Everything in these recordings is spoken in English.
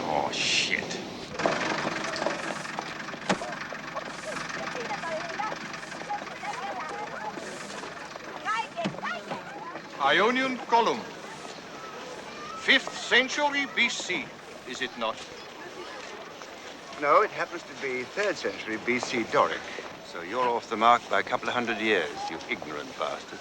Oh, shit. Ionian column. 5th century BC, is it not? No, it happens to be 3rd century BC Doric. So you're off the mark by a couple of 100 years, you ignorant bastard.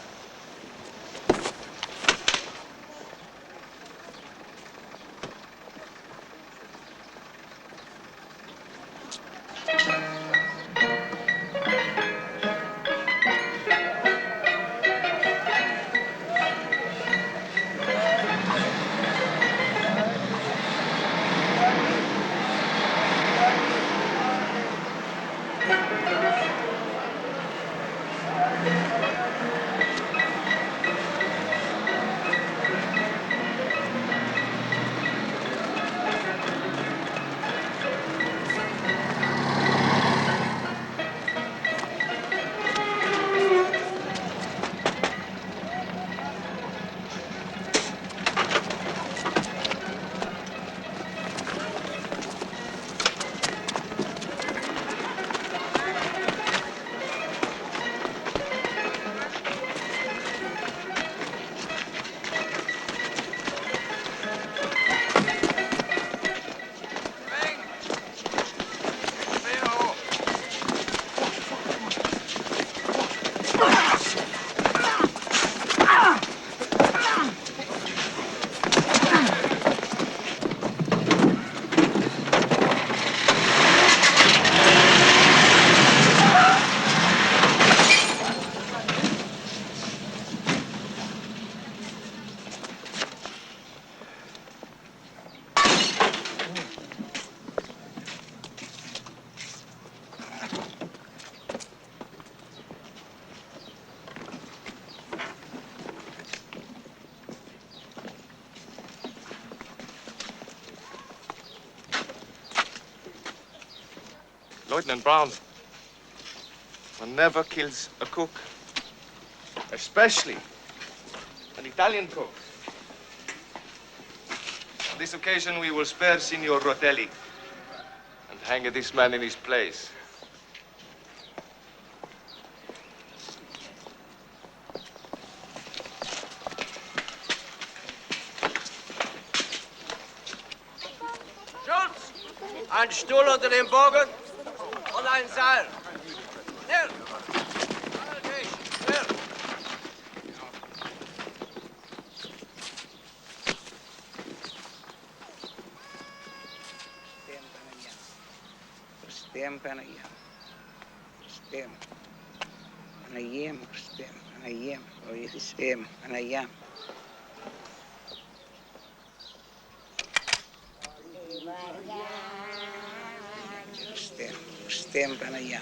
Lieutenant Brown, one never kills a cook, especially an Italian cook. On this occasion, we will spare Signor Rotelli and hang this man in his place. Schultz! Ein Stuhl unter dem Bogen und ein Seil. Schnell! Schnell! Stem Panayam. Stem. Panayam. Stem. Panayam. Oh, yes, stem. Panayam. Stem Panayam.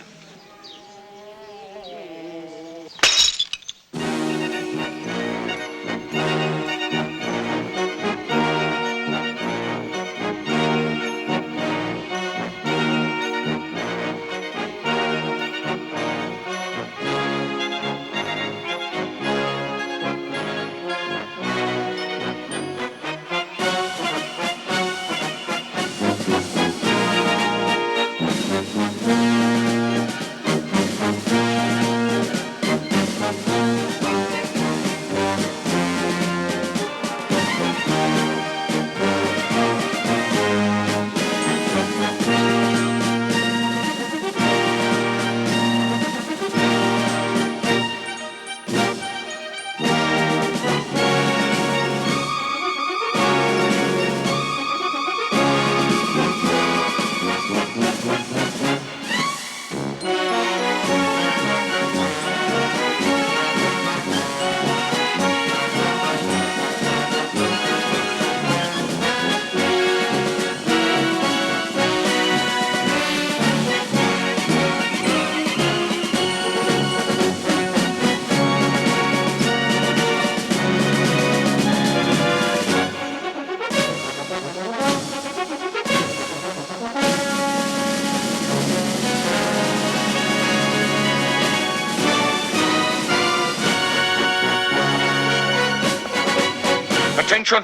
Attention!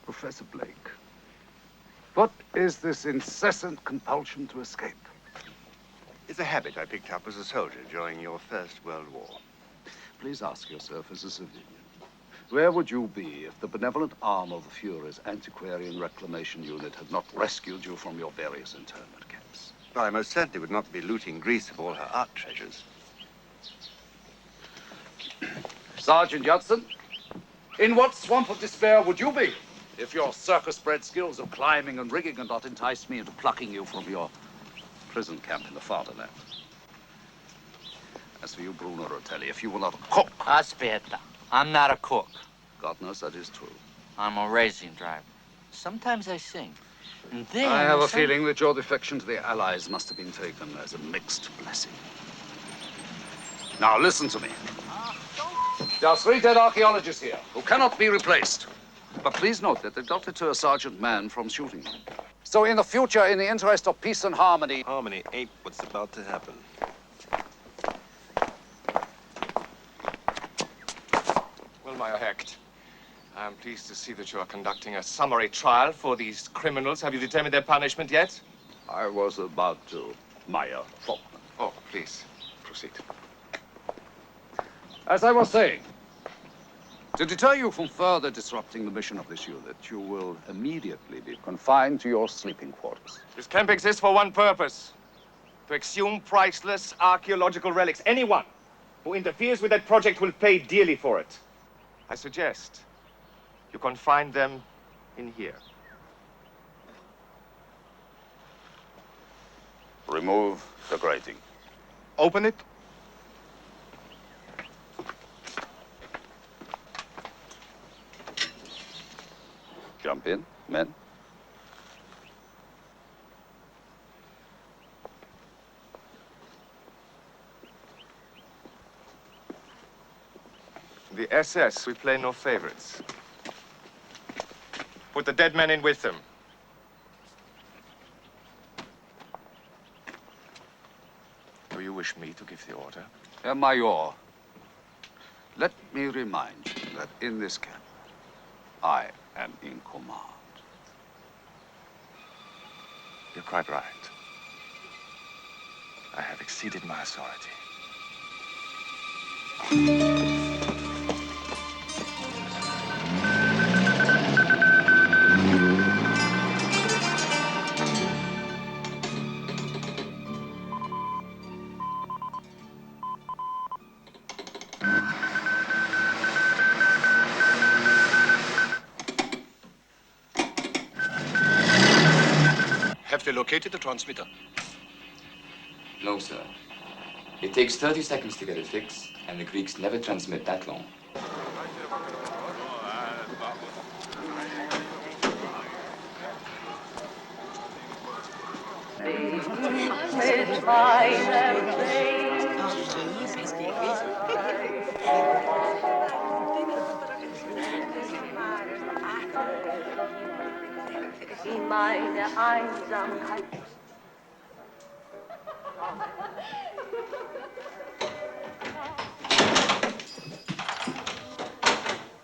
Professor Blake, what is this incessant compulsion to escape? It's a habit I picked up as a soldier during your First World War. Please ask yourself as a civilian, where would you be if the benevolent arm of the Fuhrer's antiquarian reclamation unit had not rescued you from your various internment camps? Well, I most certainly would not be looting Greece of all her art treasures. Sergeant Judson, in what swamp of despair would you be if your circus-bred skills of climbing and rigging had not enticed me into plucking you from your prison camp in the fatherland? As for you, Bruno Rotelli, if you were not a cook... Aspetta, I'm not a cook. God knows that is true. I'm a racing driver. Sometimes I sing. And then I have a feeling that your defection to the Allies must have been taken as a mixed blessing. Now, listen to me. There are 3 dead archaeologists here who cannot be replaced. But please note that they don't deter a Sergeant Mann from shooting them. So in the future, in the interest of peace and harmony... Harmony ain't what's about to happen. Well, Meyer Hecht, I'm pleased to see that you are conducting a summary trial for these criminals. Have you determined their punishment yet? I was about to, Meyer Faulkner. Oh, please, proceed. As I was saying, to deter you from further disrupting the mission of this unit, you will immediately be confined to your sleeping quarters. This camp exists for one purpose: to exhume priceless archaeological relics. Anyone who interferes with that project will pay dearly for it. I suggest you confine them in here. Remove the grating. Open it. Jump in, men. The SS, we play no favorites. Put the dead men in with them. Do you wish me to give the order? Herr Major, let me remind you that in this camp, I am in command. You're quite right. I have exceeded my authority. Have they located the transmitter? No, sir. It takes 30 seconds to get it fixed, and the Greeks never transmit that long. In meine Einsamkeit.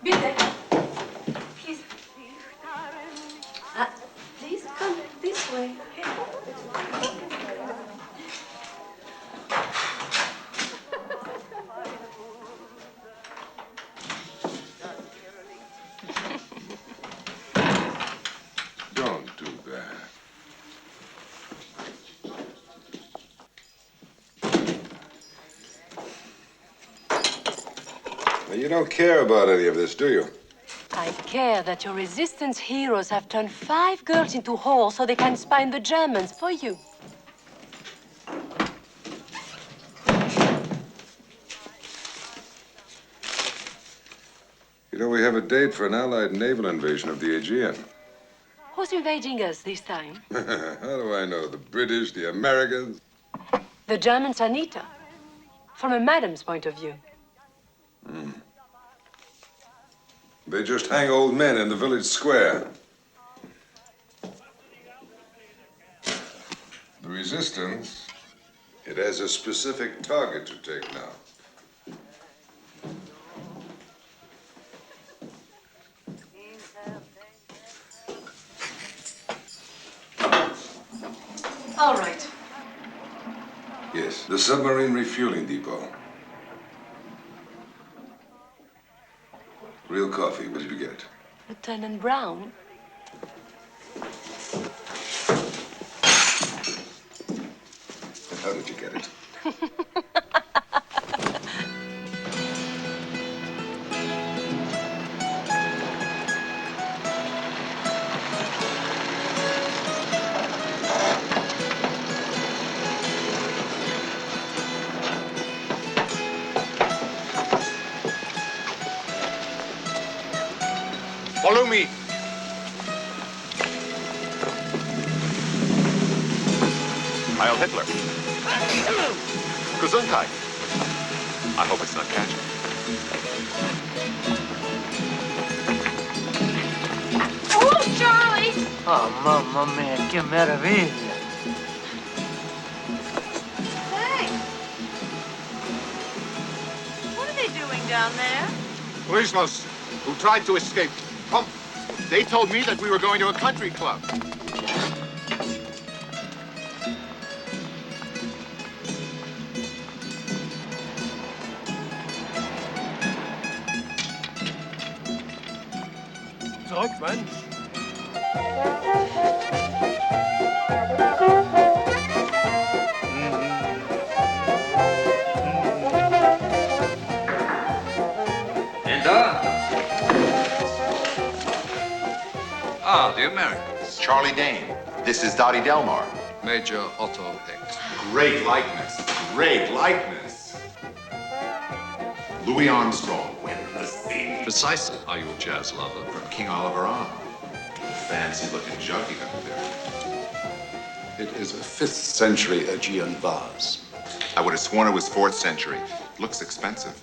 Bitte. Please. Please come this way. Don't do that. Now, you don't care about any of this, do you? I care that your resistance heroes have turned 5 girls into whores so they can spy on the Germans for you. You know, we have a date for an Allied naval invasion of the Aegean. Who's invading us this time? How do I know? The British, the Americans? The Germans are neater. From a madam's point of view. They just hang old men in the village square. The resistance, it has a specific target to take now. All right. Yes, the submarine refueling depot. Real coffee, what did you get? Lieutenant Brown? How did you get it? Follow me. Heil Hitler. Gesundheit. I hope it's not catching. Oh, Charlie! Oh, mamma mia, che meraviglia. Hey! What are they doing down there? Prisoners who tried to escape. Come. They told me that we were going to a country club. Zurück, Mensch. Ah, the Americans. Charlie Dane. This is Dottie Delmar. Major Otto Hecht. Great likeness. Great likeness. Louis Armstrong. When the scene. Precisely. Are you a jazz lover? From King Oliver on. Fancy-looking junkie up there. It is a 5th century Aegean vase. I would have sworn it was 4th century. Looks expensive.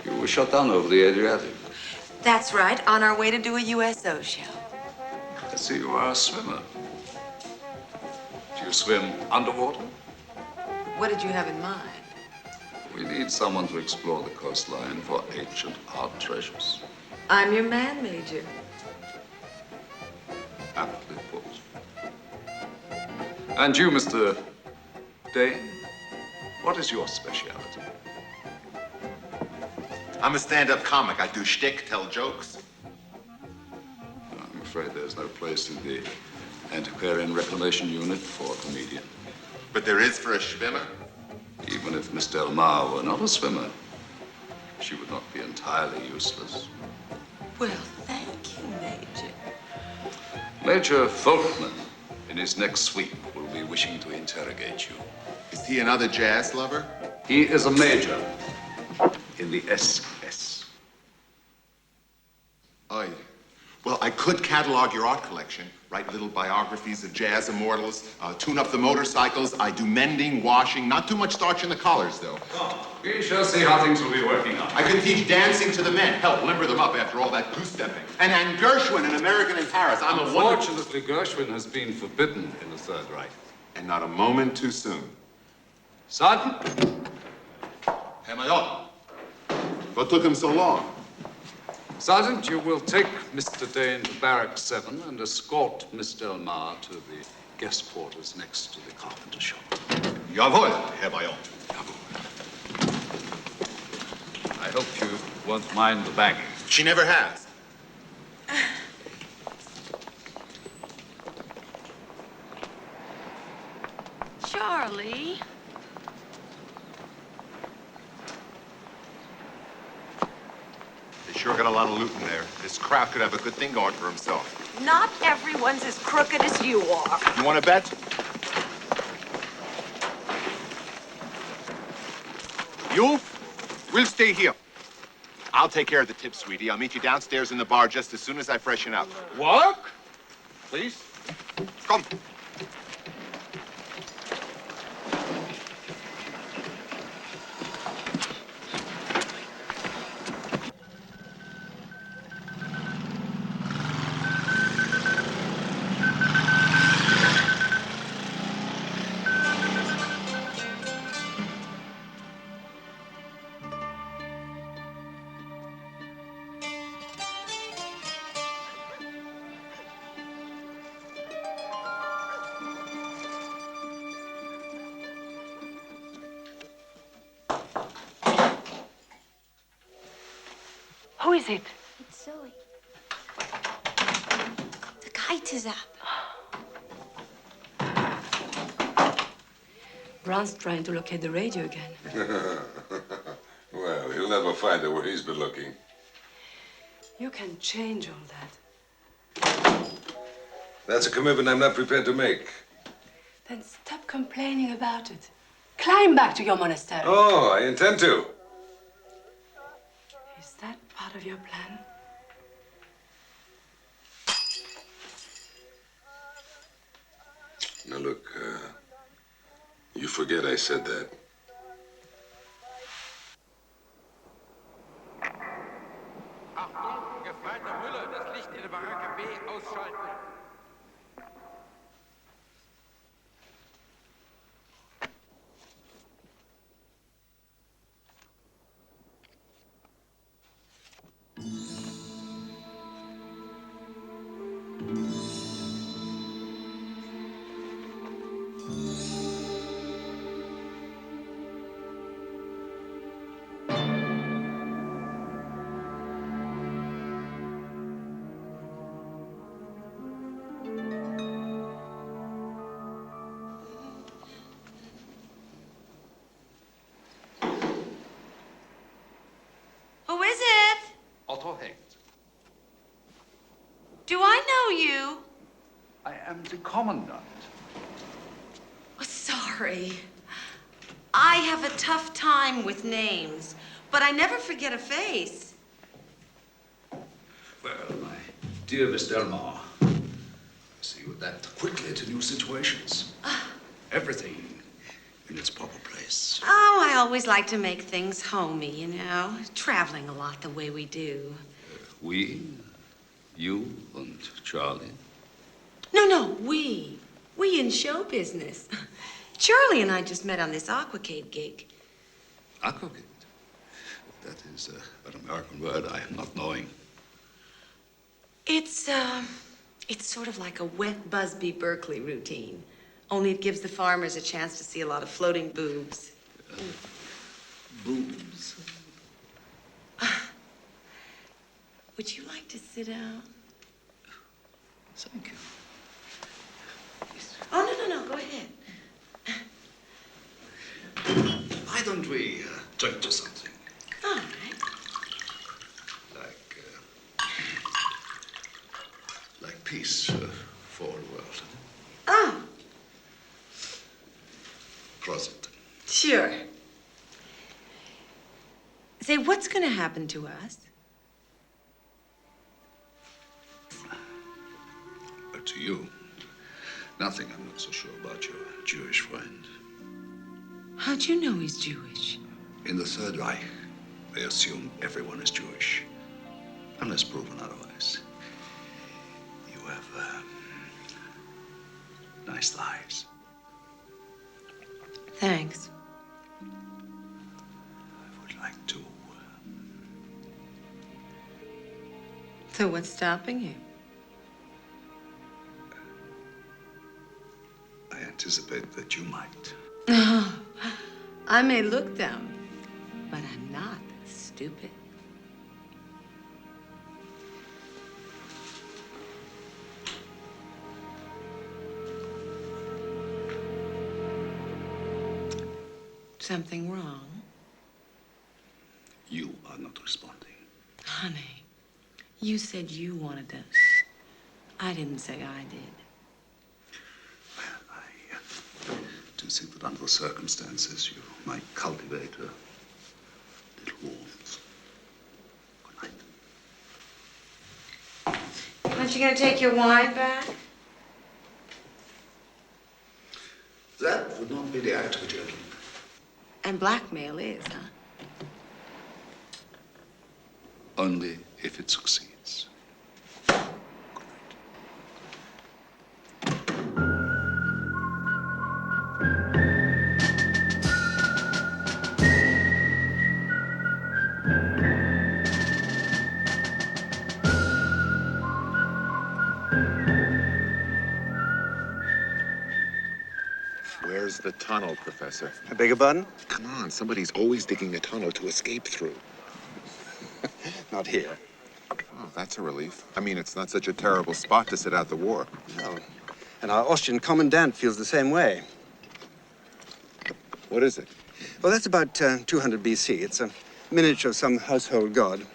You were shot down over the Adriatic. That's right, on our way to do a USO show. I see you are a swimmer. Do you swim underwater? What did you have in mind? We need someone to explore the coastline for ancient art treasures. I'm your man, Major. Aptly put. And you, Mr. Dane, what is your speciality? I'm a stand-up comic. I do shtick, tell jokes. I'm afraid there's no place in the Antiquarian Reclamation Unit for a comedian. But there is for a schwimmer. Even if Miss Delmar were not a swimmer, she would not be entirely useless. Well, thank you, Major. Major Folkman, in his next sweep, will be wishing to interrogate you. Is he another jazz lover? He is a major in the SS. Aye. Well, I could catalog your art collection, write little biographies of jazz immortals, tune up the motorcycles. I do mending, washing, not too much starch in the collars, though. We shall see how things will be working out. I can teach dancing to the men, help limber them up after all that goose-stepping. And Gershwin, an American in Paris. I'm a wonderful... Unfortunately, Gershwin has been forbidden in the Third Reich. And not a moment too soon. Sergeant? Herr Major, what took him so long? Sergeant, you will take Mr. Dane to Barrack 7 and escort Miss Delmar to the guest quarters next to the carpenter shop. Jawohl, Herr Major. I hope you won't mind the baggage. She never has. Charlie. They sure got a lot of loot in there. This crowd could have a good thing going for himself. Not everyone's as crooked as you are. You want to bet? You? We'll stay here. I'll take care of the tip, sweetie. I'll meet you downstairs in the bar just as soon as I freshen up. Work? Please? Come. is it? It's Zoe. The kite is up. Brown's trying to locate the radio again. Well, he'll never find it where he's been looking. You can change all that. That's a commitment I'm not prepared to make. Then stop complaining about it. Climb back to your monastery. Oh, I intend to. Is that part of your plan? Now look, you forget I said that. Achtung, gefallene Müller, das Licht in der Baracke B ausschalten. Who is it? Otto Hengst. Do I know you? I am the commandant. Oh, sorry. I have a tough time with names, but I never forget a face. Well, my dear Miss Delmar, I see you adapt quickly to new situations. Everything in its proper place. Oh, I always like to make things homey, you know, traveling a lot the way we do. We, you and Charlie. No, we. We in show business. Charlie and I just met on this Aquacade gig. Aquacade? That is an American word I am not knowing. It's sort of like a wet Busby Berkeley routine. Only it gives the farmers a chance to see a lot of floating boobs. Boobs? Would you like to sit down? Thank you. Oh, no, go ahead. Why don't we drink to something? All right. Like peace for the world. Oh, Cross it. sure. Say, what's going to happen to us? But to you, nothing. I'm not so sure about your Jewish friend. How'd you know he's Jewish? In the Third Reich, they assume everyone is Jewish, unless proven otherwise. You have nice lives. Thanks. I would like to. So what's stopping you? I anticipate that you might. Oh, I may look dumb, but I'm not stupid. Something wrong? You are not responding. Honey, you said you wanted to. I didn't say I did. I do think that under the circumstances, you might cultivate a little warmth. Good night. Aren't you going to take your wine back? That would not be the act of a gentleman. And blackmail is, huh? Only if it succeeds. Where's the tunnel, Professor? I beg your pardon? Come on, somebody's always digging a tunnel to escape through. Not here. Oh, that's a relief. I mean, it's not such a terrible spot to sit out the war. No. And our Austrian commandant feels the same way. What is it? Well, that's about 200 BC. It's a miniature of some household god.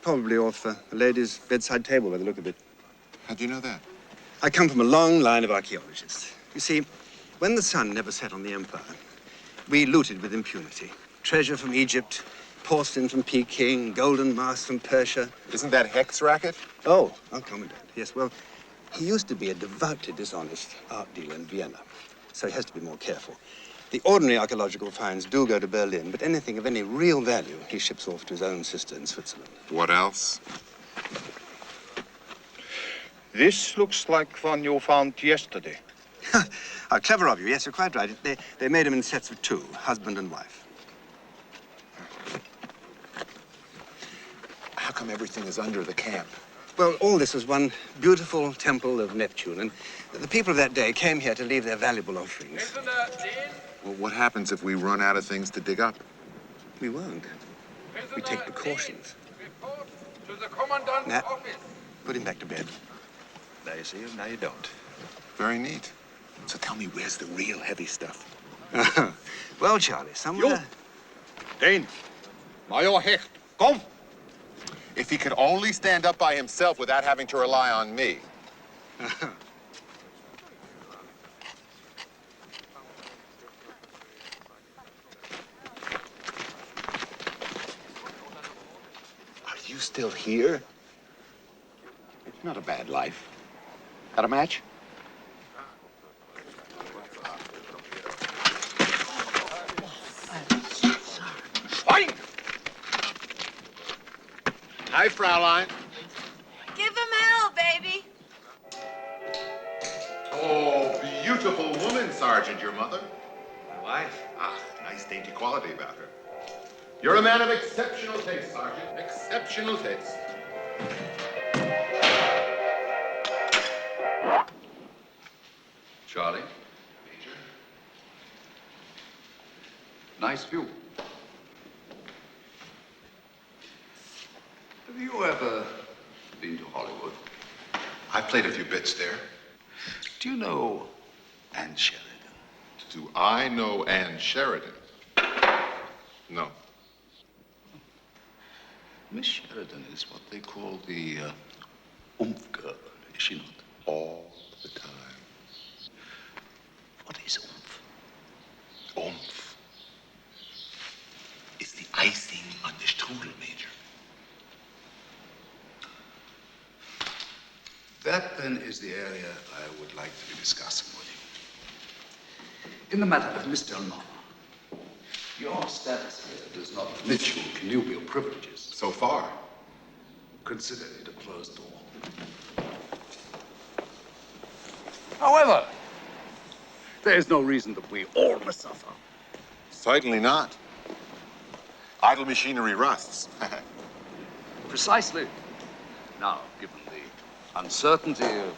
Probably off a lady's bedside table by the look of it. How do you know that? I come from a long line of archaeologists. You see, when the sun never set on the empire, we looted with impunity. Treasure from Egypt, porcelain from Peking, golden masks from Persia. Isn't that Heck's racket? Oh, our commandant. Yes, well, he used to be a devoutly dishonest art dealer in Vienna, so he has to be more careful. The ordinary archaeological finds do go to Berlin, but anything of any real value he ships off to his own sister in Switzerland. What else? This looks like one you found yesterday. How clever of you. Yes, you're quite right. They made them in sets of two, husband and wife. How come everything is under the camp? Well, all this was one beautiful temple of Neptune, and the people of that day came here to leave their valuable offerings. Well, what happens if we run out of things to dig up? We won't. We take precautions. Nat, put him back to bed. Now you see him, now you don't. Very neat. So tell me, where's the real heavy stuff? Well, Charlie, somewhere... Dane, Major Hecht, come. If he could only stand up by himself without having to rely on me. Are you still here? It's not a bad life. Got a match? Fine. Hi, Fraulein. Give him hell, baby. Oh, beautiful woman, Sergeant, your mother. My wife? Ah, nice dainty quality about her. You're a man of exceptional taste, Sergeant. Exceptional taste. Charlie? Major? Nice view. Have you ever been to Hollywood? I played a few bits there. Do you know Anne Sheridan? Do I know Anne Sheridan? No. Miss Sheridan is what they call the oomph girl, is she not? All the time. What is oomph? Oomph is the icing on the strudel, Major. That, then, is the area I would like to be discussing with you. In the matter of Miss Del Mar, your status here does not permit you connubial privileges. So far. Consider it a closed door. However, there is no reason that we all must suffer. Certainly not. Idle machinery rusts. Precisely. Now, given the uncertainty of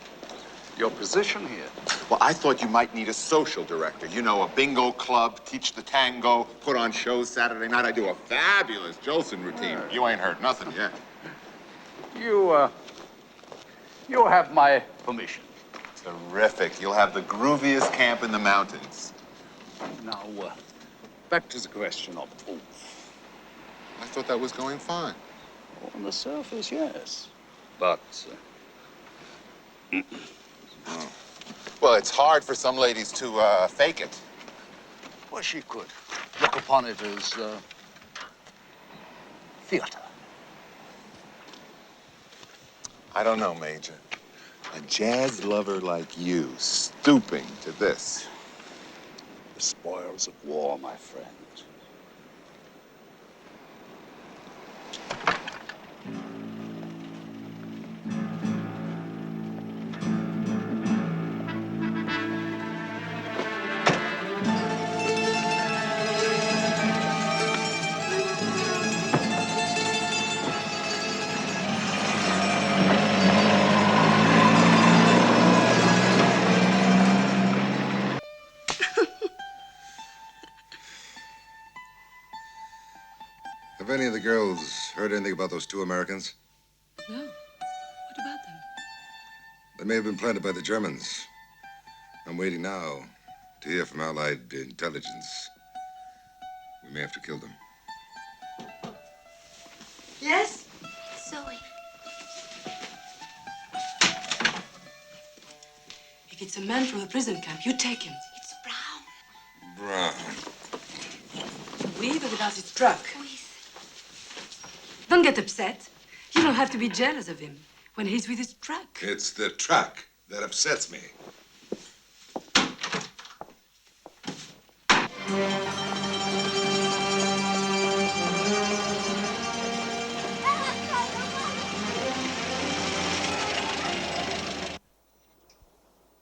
your position here. Well, I thought you might need a social director. You know, a bingo club, teach the tango, put on shows Saturday night. I do a fabulous Jolson routine. You ain't heard nothing yet. You have my permission. Terrific. You'll have the grooviest camp in the mountains. Now, back to the question of oomph. I thought that was going fine. On the surface, yes. But... Oh. Well, it's hard for some ladies to fake it. Well, she could look upon it as theater. I don't know, Major. A jazz lover like you stooping to this. The spoils of war, my friend. Have any of the girls Heard anything about those 2 Americans? No. What about them? They may have been planted by the Germans. I'm waiting now to hear from Allied intelligence. We may have to kill them. Yes? Zoe. If it's a man from a prison camp, you take him. It's Brown. Brown. With or without his truck? Don't get upset. You don't have to be jealous of him when he's with his truck. It's the truck that upsets me.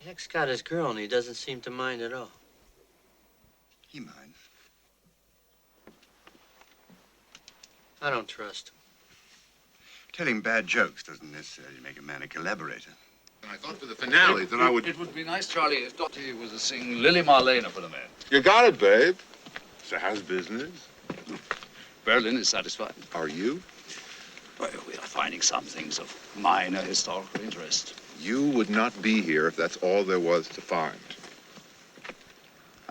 Nick's got his girl, and he doesn't seem to mind at all. He minds. I don't trust him. Telling bad jokes doesn't necessarily make a man a collaborator. I thought for the finale that I would... It would be nice, Charlie, if Dottie was to sing Lily Marlena for the men. You got it, babe. So how's business? Berlin is satisfied. Are you? Well, we are finding some things of minor historical interest. You would not be here if that's all there was to find.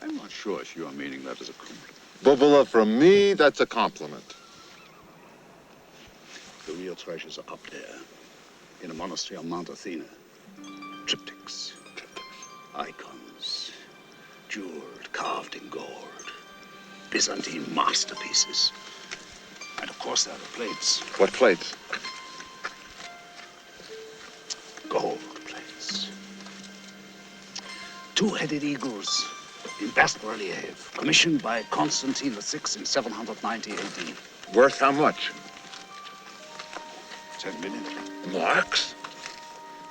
I'm not sure if you are meaning that as a compliment. Bubala, from me, that's a compliment. The real treasures are up there, in a monastery on Mount Athena. Triptychs, icons, jeweled, carved in gold, Byzantine masterpieces. And of course, there are the plates. What plates? Gold plates. 2-headed eagles in best relief, commissioned by Constantine VI in 790 AD. Worth how much? 10 million. Marks?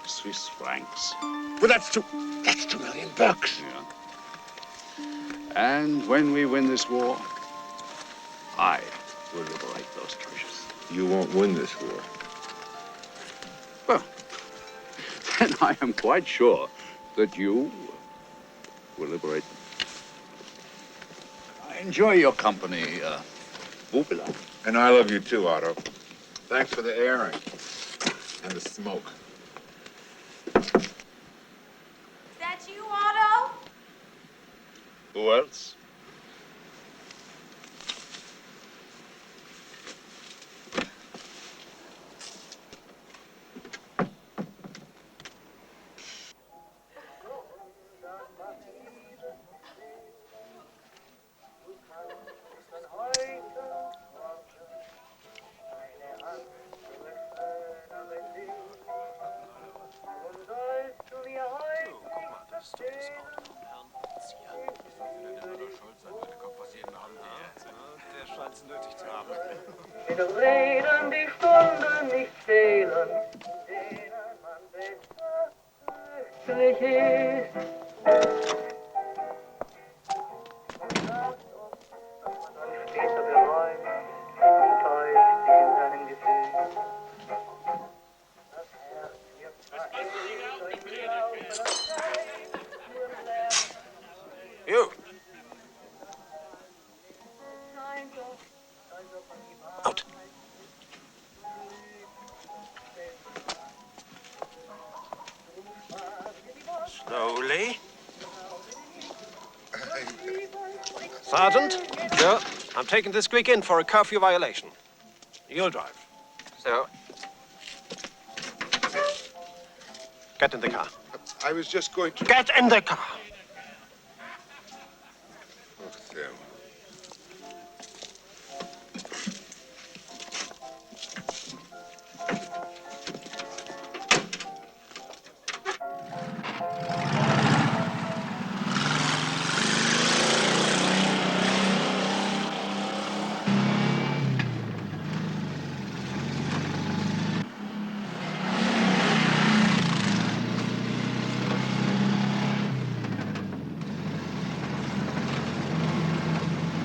Swiss francs. Well, that's 2 million bucks. Yeah. And when we win this war, I will liberate those treasures. You won't win this war. Well, then I am quite sure that you will liberate them. I enjoy your company, Bubala. And I love you too, Otto. Thanks for the airing and the smoke. Is that you, Otto? Who else? Mit Reden die Stunden nicht zählen, denen man bestlich ist. Und sagt uns, dass man dann später bereut, enttäuscht in seinem Gefühl. Das Herz wird zwar durch die Augen der Zeit nur lernen. You. Out. Slowly. Sergeant, no, I'm taking this Greek in for a curfew violation. You'll drive. So? Get in the car. I was just going to... Get in the car. Oh, Sam.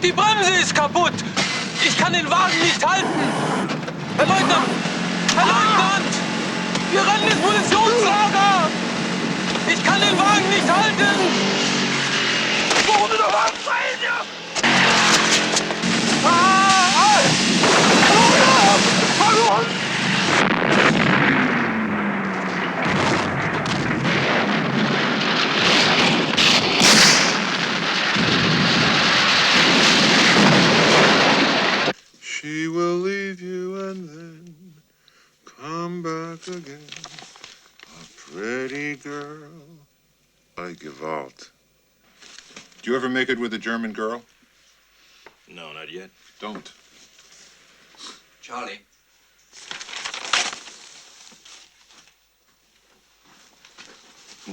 Die Bremse ist kaputt! Ich kann den Wagen nicht halten! Herr Leutnant! Herr Leutnant! Wir rennen ins Munitionslager! Ich kann den Wagen nicht halten! Warum der Wagen fallen? Ja! Ah! Ah! Pretty girl by Gewalt. Do you ever make it with a German girl? No, not yet. Don't. Charlie.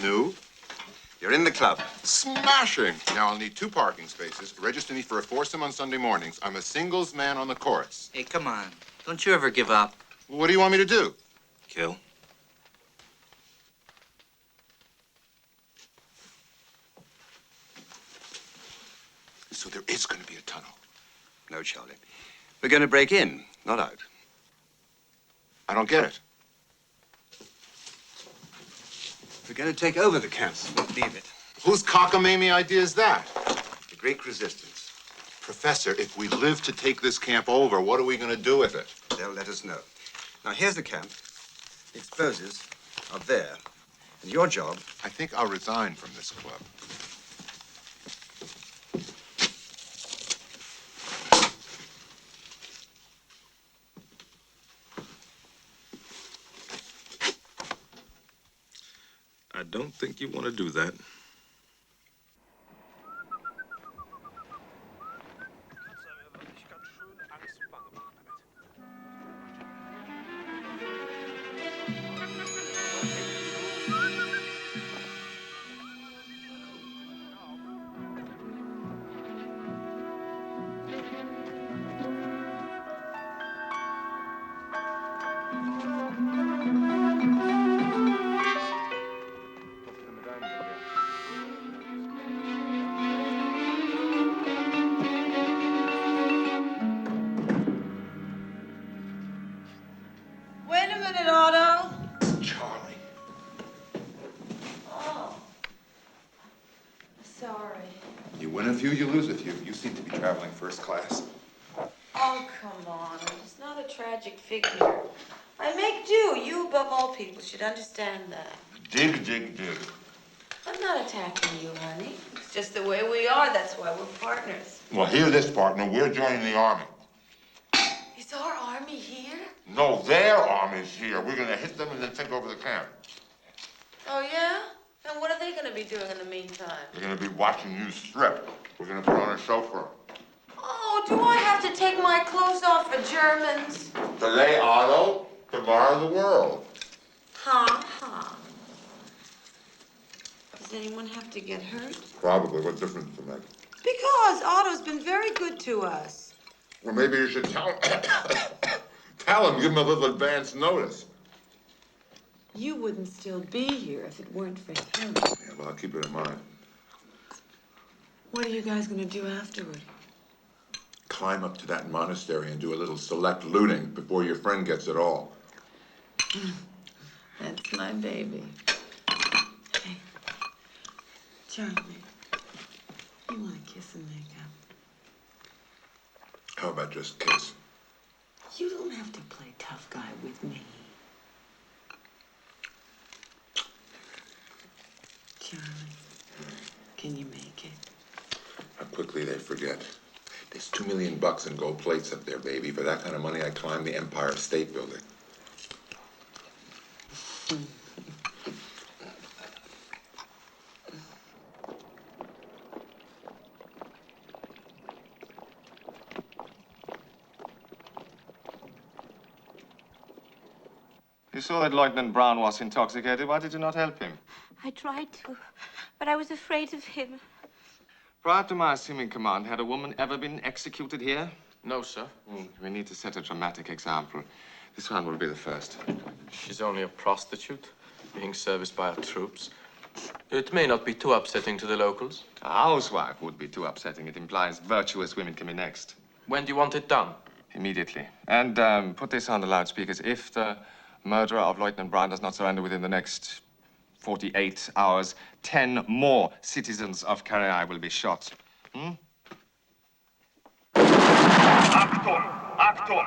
No? You're in the club. Smashing! Now, I'll need 2 parking spaces. Register me for a foursome on Sunday mornings. I'm a singles man on the courts. Hey, come on. Don't you ever give up. Well, what do you want me to do? Kill. So there is going to be a tunnel. No, Charlie. We're going to break in, not out. I don't get it. We're going to take over the camp, not leave it. Whose cockamamie idea is that? The Greek resistance. Professor, if we live to take this camp over, what are we going to do with it? They'll let us know. Now, here's the camp. The explosives are there. And your job... I think I'll resign from this club. I don't think you want to do that. Wait a minute, Otto. Charlie. Oh. Sorry. You win a few, you lose a few. You seem to be traveling first class. Oh, come on. It's not a tragic figure. I make do. You, above all people, should understand that. Dig, dig, dig. I'm not attacking you, honey. It's just the way we are. That's why we're partners. Well, hear this, partner. We're joining the army. Is our army here? No, their army's here. We're going to hit them and then take over the camp. Oh, yeah? And what are they going to be doing in the meantime? We're going to be watching you strip. We're going to put on a show for them. Oh, do I have to take my clothes off for Germans? Today, Otto. Tomorrow, the world. Ha. Does anyone have to get hurt? Probably. What difference does it make? Because Otto's been very good to us. Well, maybe you should tell tell him, give him a little advance notice. You wouldn't still be here if it weren't for him. Yeah, well, I'll keep it in mind. What are you guys going to do afterward? Climb up to that monastery and do a little select looting before your friend gets it all. That's my baby. Hey, Charlie, you want to kiss and make up? How about just kiss? You don't have to play tough guy with me. Charlie, can you make it? How quickly they forget. There's $2 million in gold plates up there, baby. For that kind of money, I'd climb the Empire State Building. You saw that Lieutenant Brown was intoxicated. Why did you not help him? I tried to, but I was afraid of him. Prior to my assuming command, had a woman ever been executed here? No, sir. We need to set a dramatic example. This one will be the first. She's only a prostitute, being serviced by our troops. It may not be too upsetting to the locals. A housewife would be too upsetting. It implies virtuous women can be next. When do you want it done? Immediately. And put this on the loudspeakers. If the murderer of Lieutenant Brown does not surrender within the next 48 hours, 10 more citizens of Carrei will be shot. Achtung! Achtung!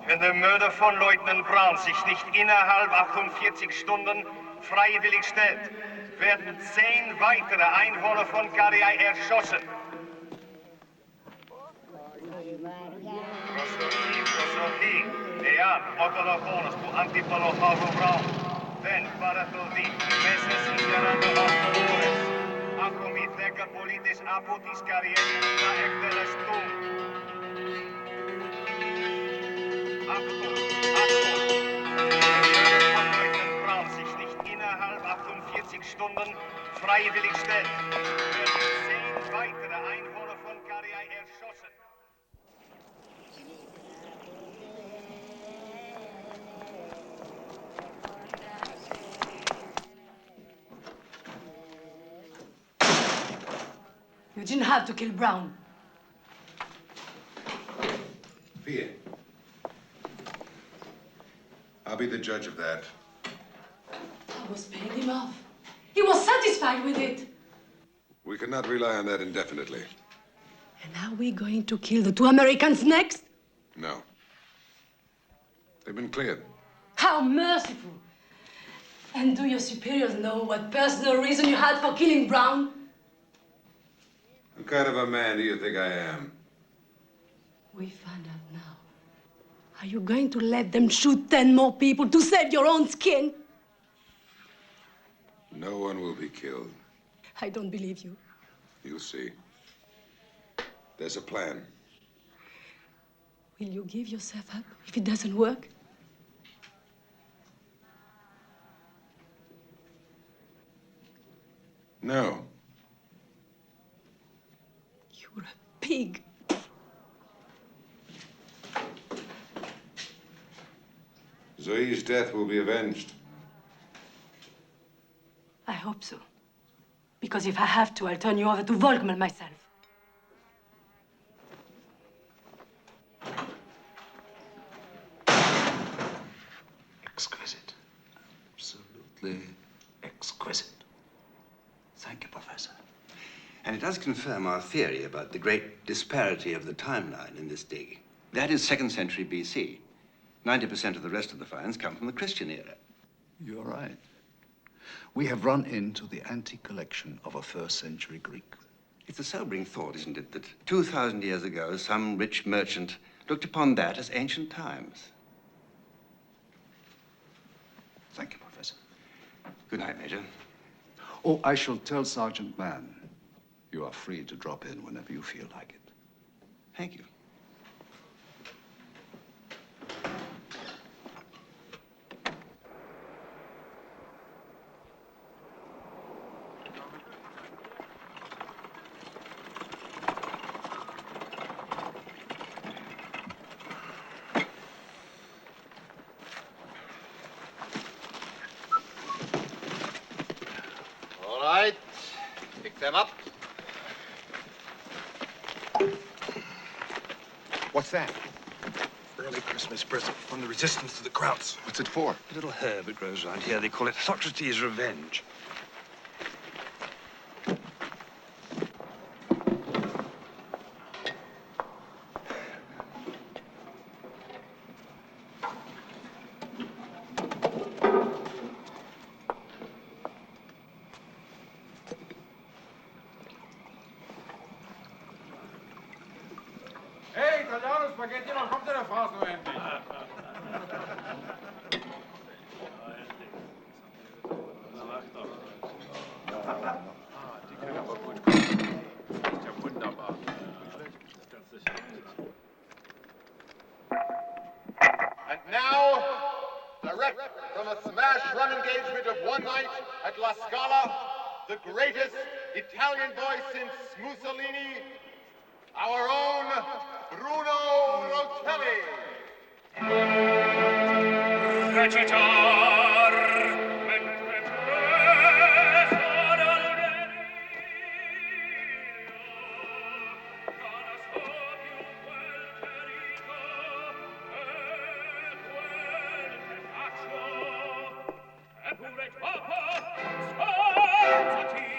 Wenn der Mörder von Leutnant Brown sich nicht innerhalb 48 Stunden freiwillig stellt, werden 10 weitere Einwohner von Carrei erschossen. Prosohi, ean, otologonos, tu antipolocharo Brown. Δεν παραδοθεί μέσα συγκεράτω αυτοφόρες. Ακόμη 10 πολίτες από τις καριέρες θα εκτελεστούν. Achtung, Achtung! Die Mörder von Leutnant Brown sich nicht innerhalb 48 Stunden freiwillig stellt, werden 10 weitere Einwohner von Karjai erschossen. You didn't have to kill Brown. Fear. I'll be the judge of that. I was paying him off. He was satisfied with it. We cannot rely on that indefinitely. And are we going to kill the 2 Americans next? No. They've been cleared. How merciful. And do your superiors know what personal reason you had for killing Brown? What kind of a man do you think I am? We find out now. Are you going to let them shoot 10 more people to save your own skin? No one will be killed. I don't believe you. You'll see. There's a plan. Will you give yourself up if it doesn't work? No. You're a pig. Zoe's death will be avenged. I hope so. Because if I have to, I'll turn you over to Volkman myself. Exquisite. Absolutely exquisite. Thank you, Professor. And it does confirm our theory about the great disparity of the timeline in this dig. That is 2nd century BC. 90% of the rest of the finds come from the Christian era. You're right. We have run into the antique collection of a 1st century Greek. It's a sobering thought, isn't it, that 2,000 years ago, some rich merchant looked upon that as ancient times. Thank you, Professor. Good night, Major. Oh, I shall tell Sergeant Mann. You are free to drop in whenever you feel like it. Thank you. All right. Pick them up. What's that? Early Christmas present from the resistance to the Krauts. What's it for? A little herb that grows around here. They call it Socrates' Revenge. Hey, Italiano, Spaghetti, kommt denn der Fraß nur endlich? Die können aber gut kommen. Das ist ja wunderbar. And now, direct from a smash run engagement of one night at La Scala, the greatest Italian boy since Mussolini, our own Bruno Rotelli. Recitar mentre preso dall'unerio dalla sua più quel che dico e quel che faccio eppure troppo sforzati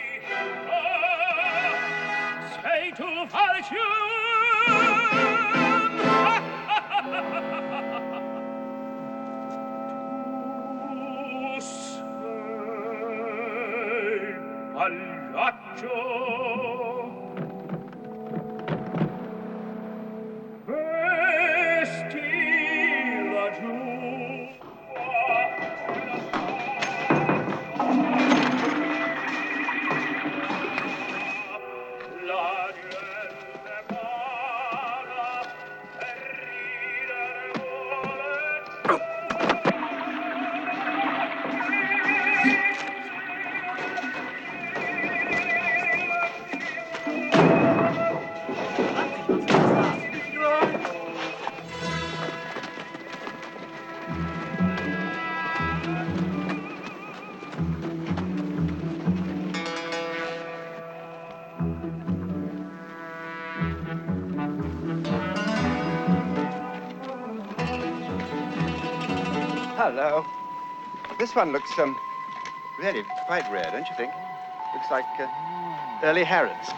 sei tu falcione. Pagliaccio vesti laggiù Hello. This one looks, really quite rare, don't you think? Looks like, early Harrods.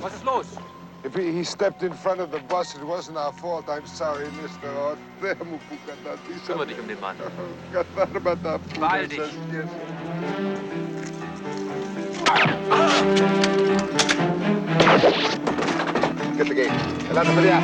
Was ist los? If he stepped in front of the bus, it wasn't our fault. I'm sorry, Mr. Ott. Kümmere dich um den Mann. Beeil dich. Get the gate. Adelante para allá.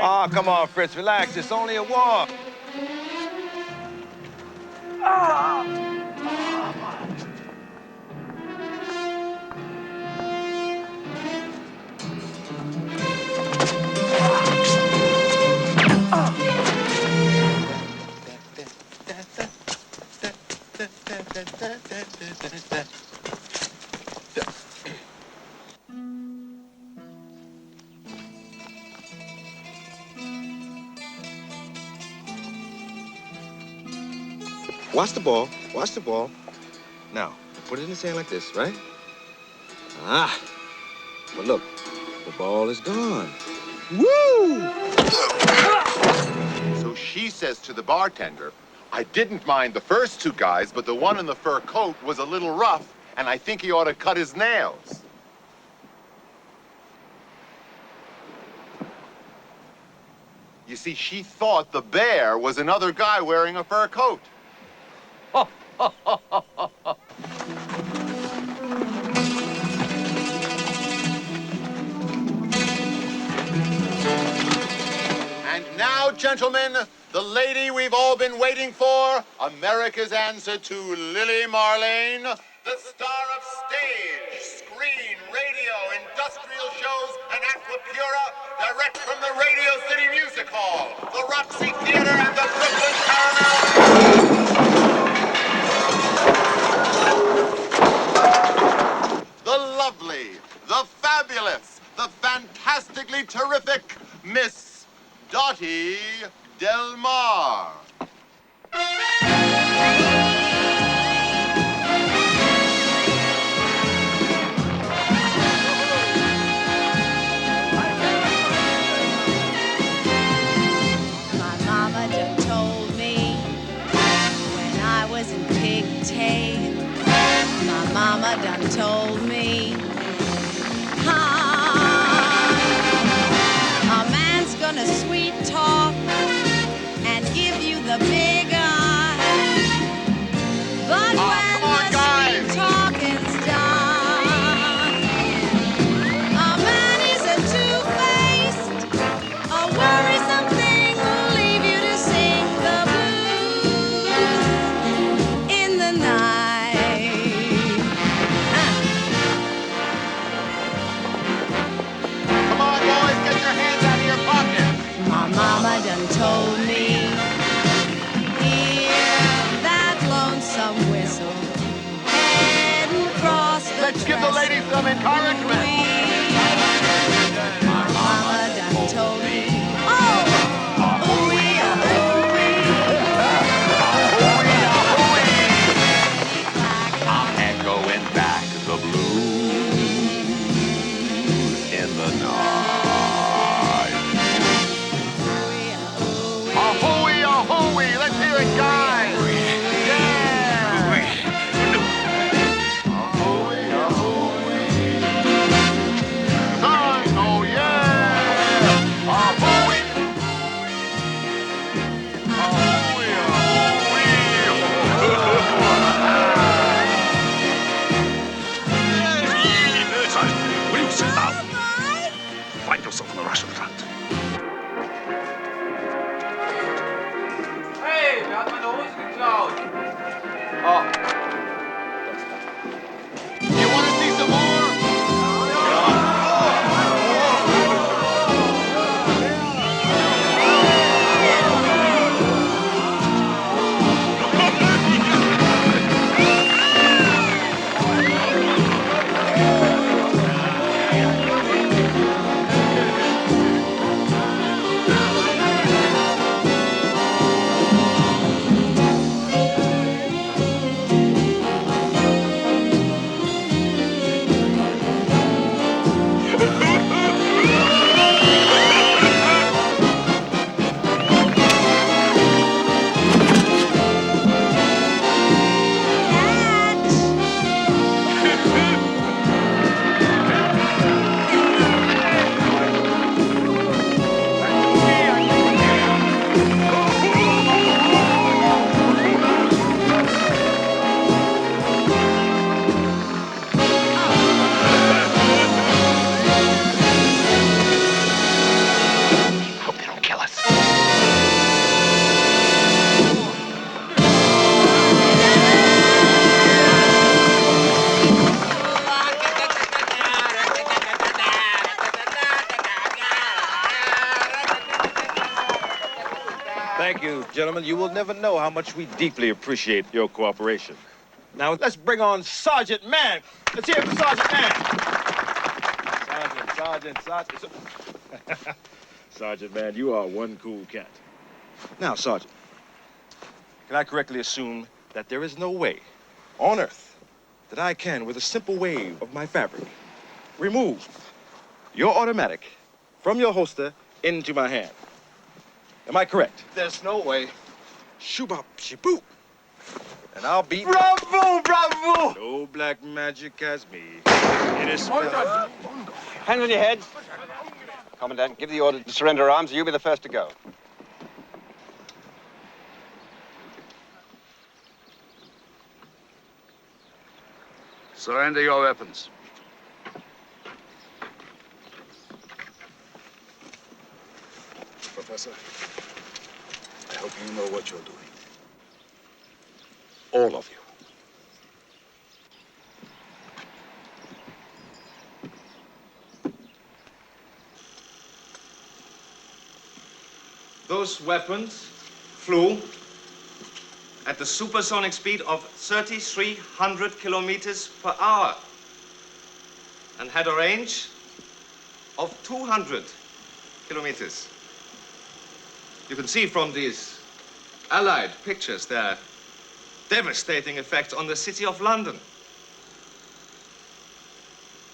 Oh, come on, Fritz, relax. It's only a walk. Watch the ball. Watch the ball. Now, put it in the sand like this, right? Ah. But look, the ball is gone. Woo! So she says to the bartender, I didn't mind the first two guys, but the one in the fur coat was a little rough, and I think he ought to cut his nails. You see, she thought the bear was another guy wearing a fur coat. And now, gentlemen, the lady we've all been waiting for, America's answer to Lily Marlene, the star of stage, screen, radio, industrial shows, and Aquapura, direct from the Radio City Music Hall, the Roxy Theater, and the Brooklyn Paramount. The lovely, the fabulous, the fantastically terrific Miss Dottie Del Mar. My mama done told me when I was in pigtail. My mama done told me, a man's gonna sweet talk and give you the big eye. But when the sweet talking's done, told me, hear that lonesome whistle heading across the Let's give the ladies some encouragement. My mama done told me, oh, ooh-wee, I'm echoing back the blues in the night. Ahooey, ahooey. Let's hear it, guys. Will you sit down? Find yourself on the Russian front. Hey, wer hat meine Hose geklaut? Oh. You want to see some more? Hope they don't kill us. Thank you, gentlemen. You will never know how much we deeply appreciate your cooperation. Now, let's bring on Sergeant Mann. Let's hear it for Sergeant Mann. Sergeant. Sergeant Mann, you are one cool cat. Now, Sergeant, can I correctly assume that there is no way on Earth that I can, with a simple wave of my fabric, remove your automatic from your holster into my hand? Am I correct? There's no way. Shoobop, shiboo. And I'll beat... Bravo, bravo! No black magic as me. It is spelled... Hands on your head. Commandant, give the order to surrender arms. You'll be the first to go. Surrender your weapons. Professor, I hope you know what you're doing. All of you. Those weapons flew at the supersonic speed of 3,300 kilometers per hour and had a range of 200 kilometers. You can see from these Allied pictures their devastating effect on the city of London.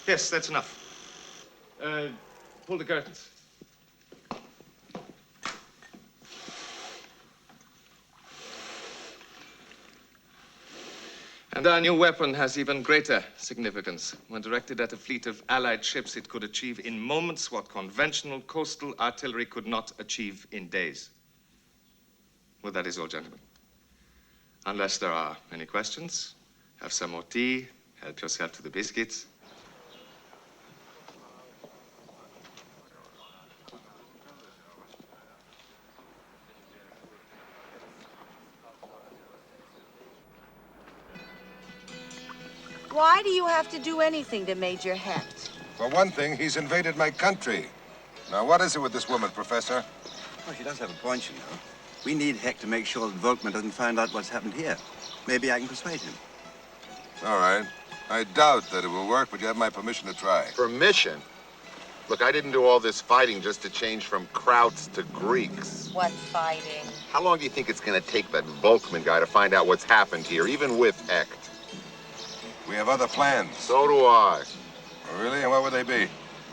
Yes, that's enough. Pull the curtains. And our new weapon has even greater significance. When directed at a fleet of Allied ships, it could achieve in moments what conventional coastal artillery could not achieve in days. Well, that is all, gentlemen. Unless there are any questions, have some more tea, help yourself to the biscuits. Why do you have to do anything to Major Hecht? For one thing, he's invaded my country. Now, what is it with this woman, Professor? Oh, she does have a point, you know. We need Heck to make sure that Volkman doesn't find out what's happened here. Maybe I can persuade him. All right. I doubt that it will work, but you have my permission to try. Permission? Look, I didn't do all this fighting just to change from Krauts to Greeks. What fighting? How long do you think it's going to take that Volkman guy to find out what's happened here, even with Hecht? We have other plans. So do I. Oh, really? And what would they be?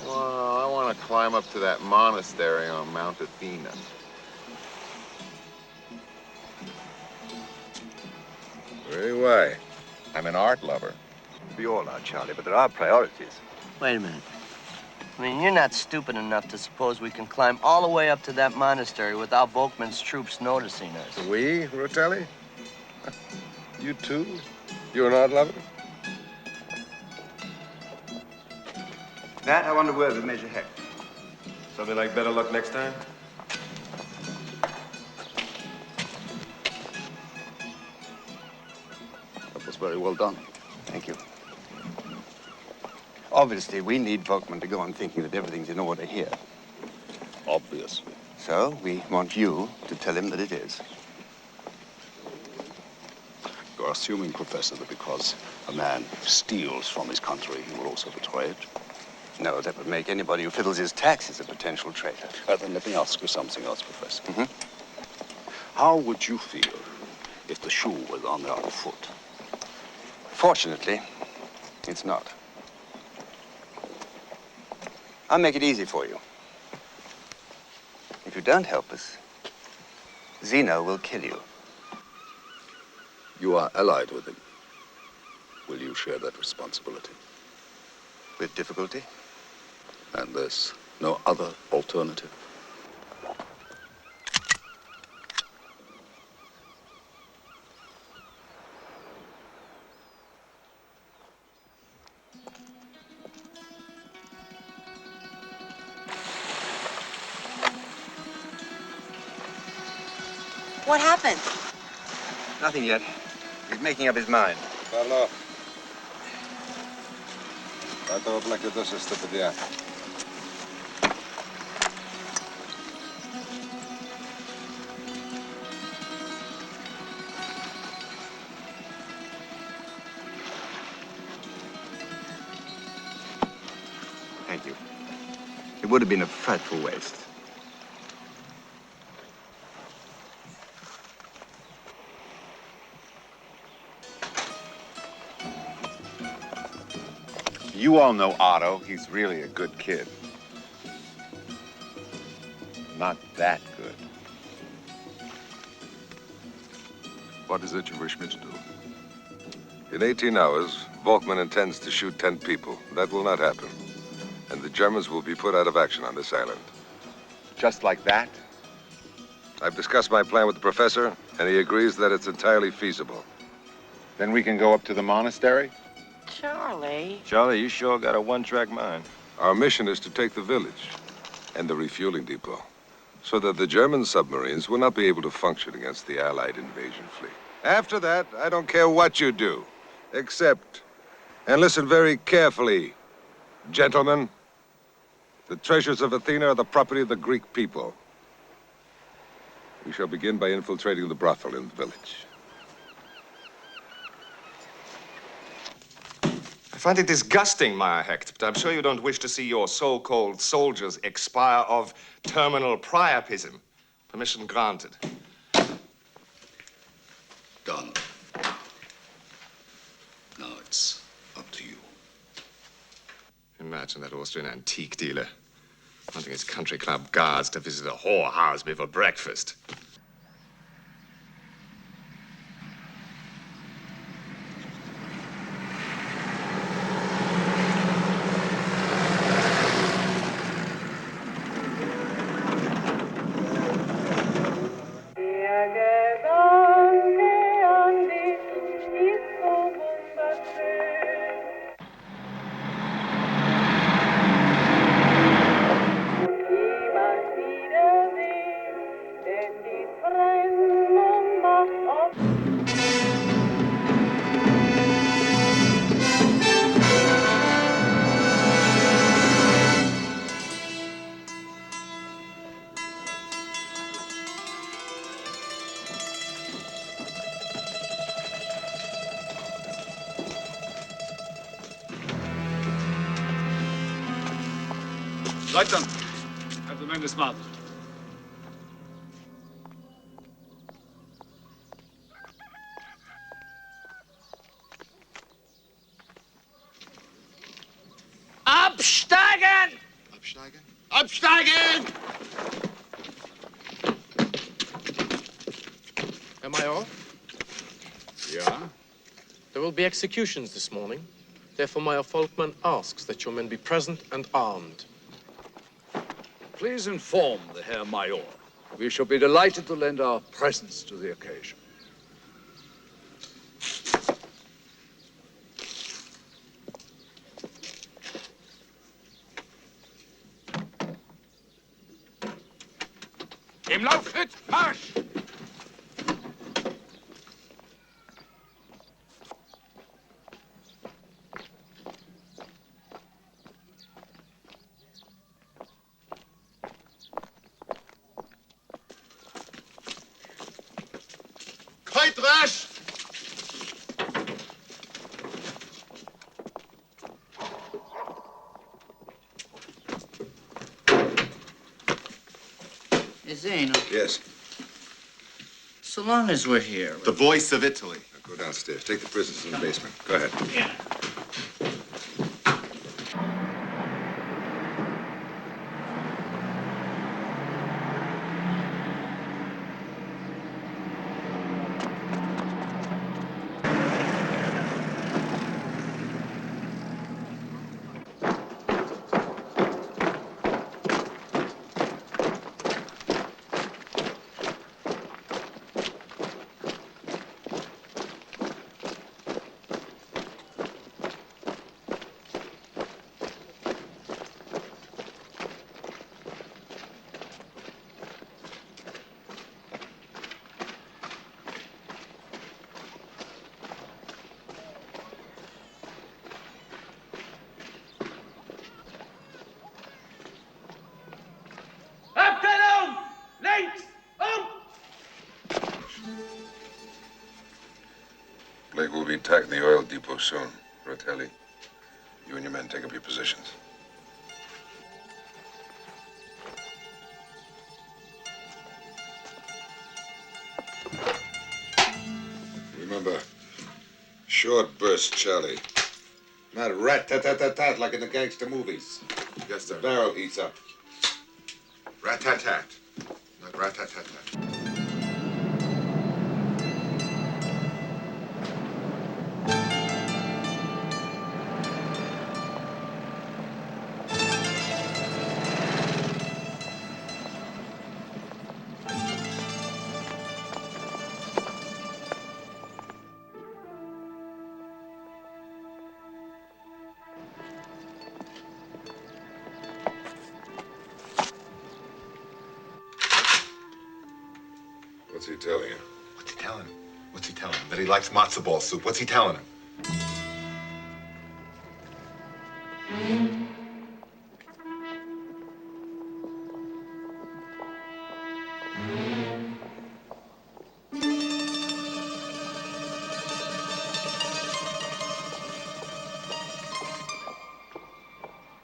Well, I want to climb up to that monastery on Mount Athena. Really? Why? I'm an art lover. We all are, Charlie, but there are priorities. Wait a minute. I mean, you're not stupid enough to suppose we can climb all the way up to that monastery without Volkman's troops noticing us. We, Rotelli? You too? You're an art lover? Matt, I want a word with Major Heck. Something like better luck next time? That was very well done. Thank you. Obviously, we need Volkman to go on thinking that everything's in order here. Obviously. So, we want you to tell him that it is. You're assuming, Professor, that because a man steals from his country, he will also betray it? No, that would make anybody who fiddles his taxes a potential traitor. Then let me ask you something else, Professor. How would you feel if the shoe was on the other foot? Fortunately, it's not. I'll make it easy for you. If you don't help us, Zeno will kill you. You are allied with him. Will you share that responsibility? With difficulty? And there's no other alternative? What happened? Nothing yet. He's making up his mind. Pavlov. Этого плакатоса стопудя. Thank you. It would have been a frightful waste. You all know Otto. He's really a good kid. Not that good. What is it you wish me to do? In 18 hours, Volkman intends to shoot 10 people. That will not happen. And the Germans will be put out of action on this island. Just like that? I've discussed my plan with the professor, and he agrees that it's entirely feasible. Then we can go up to the monastery? Charlie. Charlie, you sure got a one-track mind. Our mission is to take the village and the refueling depot so that the German submarines will not be able to function against the Allied invasion fleet. After that, I don't care what you do, except, and listen very carefully, gentlemen, the treasures of Athena are the property of the Greek people. We shall begin by infiltrating the brothel in the village. I find it disgusting, Meyer Hecht, but I'm sure you don't wish to see your so-called soldiers expire of terminal priapism. Permission granted. Done. Now it's up to you. Imagine that Austrian antique dealer wanting his country club guards to visit a whorehouse before breakfast. Denn die Leutnant, have the men dismounted. Absteigen! Absteigen? Absteigen! Herr Major? Yeah? There will be executions this morning. Therefore, Major Volkmann asks that your men be present and armed. Please inform the Herr Major. We shall be delighted to lend our presence to the occasion. Im Laufschritt, Marsch! Halt rasch! Zane, Yes. so long as we're here. The voice of Italy. Now go downstairs. Take the prisoners in the basement. Go ahead. Yeah. Abteilung! Links! Blake will be attacking the oil depot soon. Rotelli, you and your men take up your positions. Remember, short burst, Charlie. Not rat-tat-tat-tat-tat like in the gangster movies. Yes, sir. The barrel heats up. Rat-tat-tat, not rat-tat-tat-tat. What's he telling you? What's he telling him? What's he telling him? That he likes matzo ball soup. What's he telling him?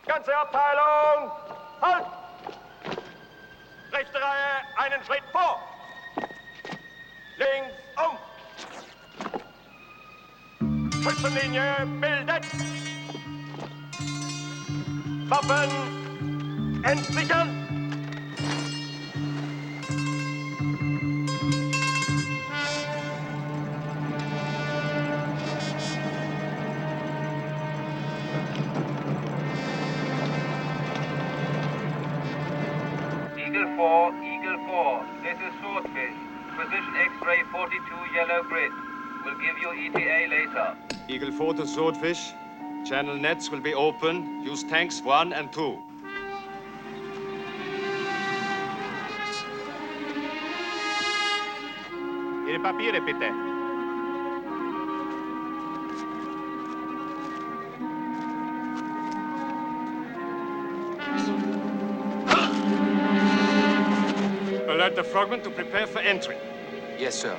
Ganze Abteilung, halt! Rechte Reihe, einen Schritt vor! Links Schützenlinie bildet! Waffen entsichern! Eagle 4, this is Swordfish. Position X-ray 42 yellow grid. We'll give you ETA later. Eagle 4 to Swordfish. Channel nets will be open. Use tanks 1 and 2. Ihre Papiere, bitte. Alert the frogmen to prepare for entry. Yes, sir.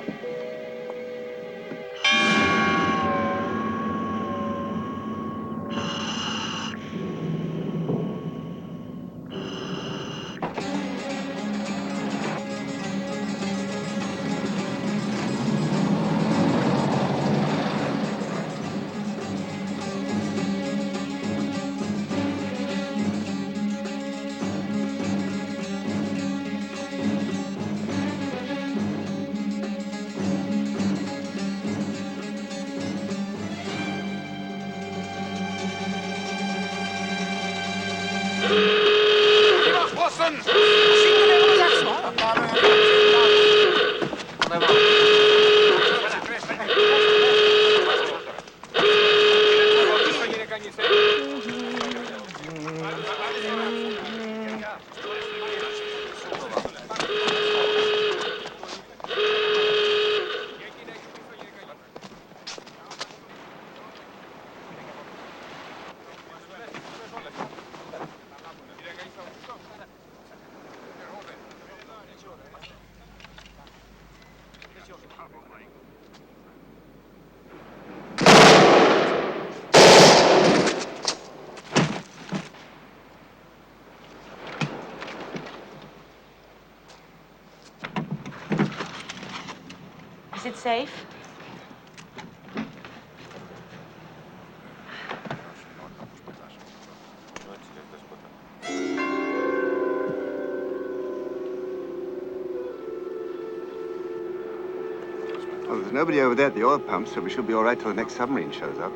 Johnson! Is it safe? Well, there's nobody over there at the oil pump, so we should be all right till the next submarine shows up.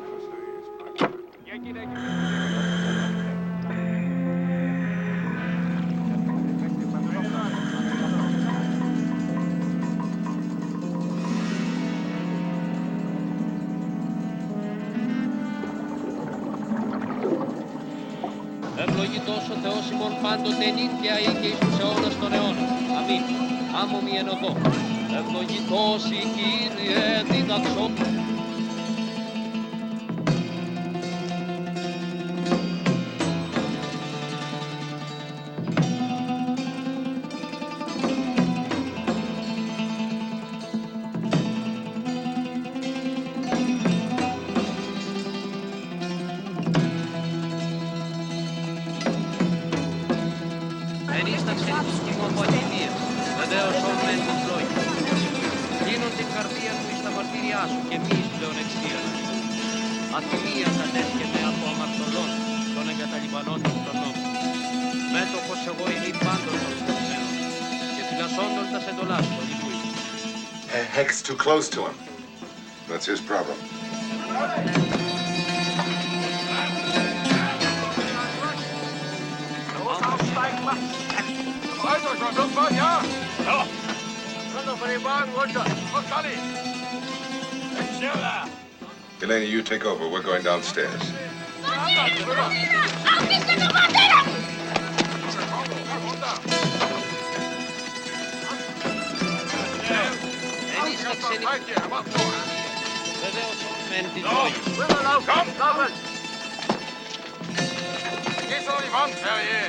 Ευλογητός ο Θεός ημών πάντοτε νύχια ή και εις τους αιώνας των αιώνων. Αμήν. Άμμο μη εν οδό. Ευλογητός η Κύριε διδαξό. Ενίσταξε τους κοιμών πολυμίας, βεβαίως όμεν την φλόγη. Γίνον την καρδία μου εις τα μαρτύριά σου και μη εις πλεονεξία. Αθυμία κατέσχεται από αμαρτωλών των εγκαταλειπανόντων των νόμων. Μέτοχος εγώ είμαι πάντων των στασμένων και φυλασσόντων τας εντολάς του Αλληλούια. Heck's too close to him. That's his problem. Weiter, Johnson, ja! Ja! Komm doch von den Wagen runter! Komm, Charlie! Schneller! Elena, you take over. We're going downstairs. Komm, laufen! Gehst du an die Wand, Ferrier!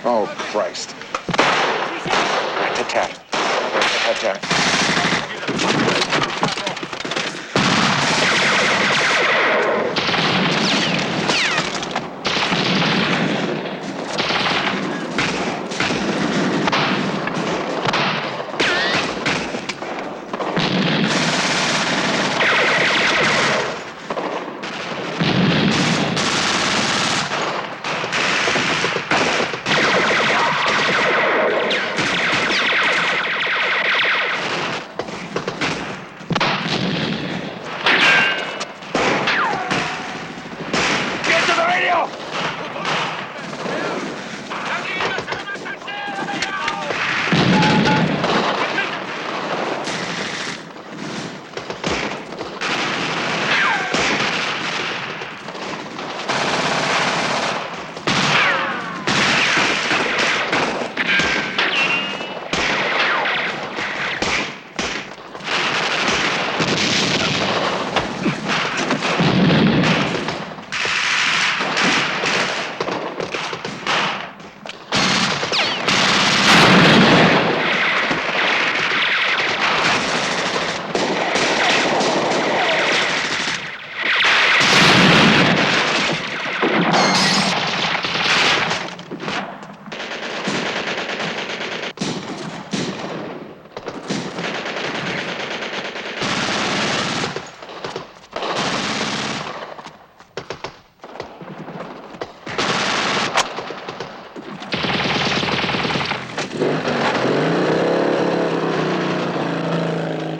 Oh, Christ. Tat-tat. Tat-tat.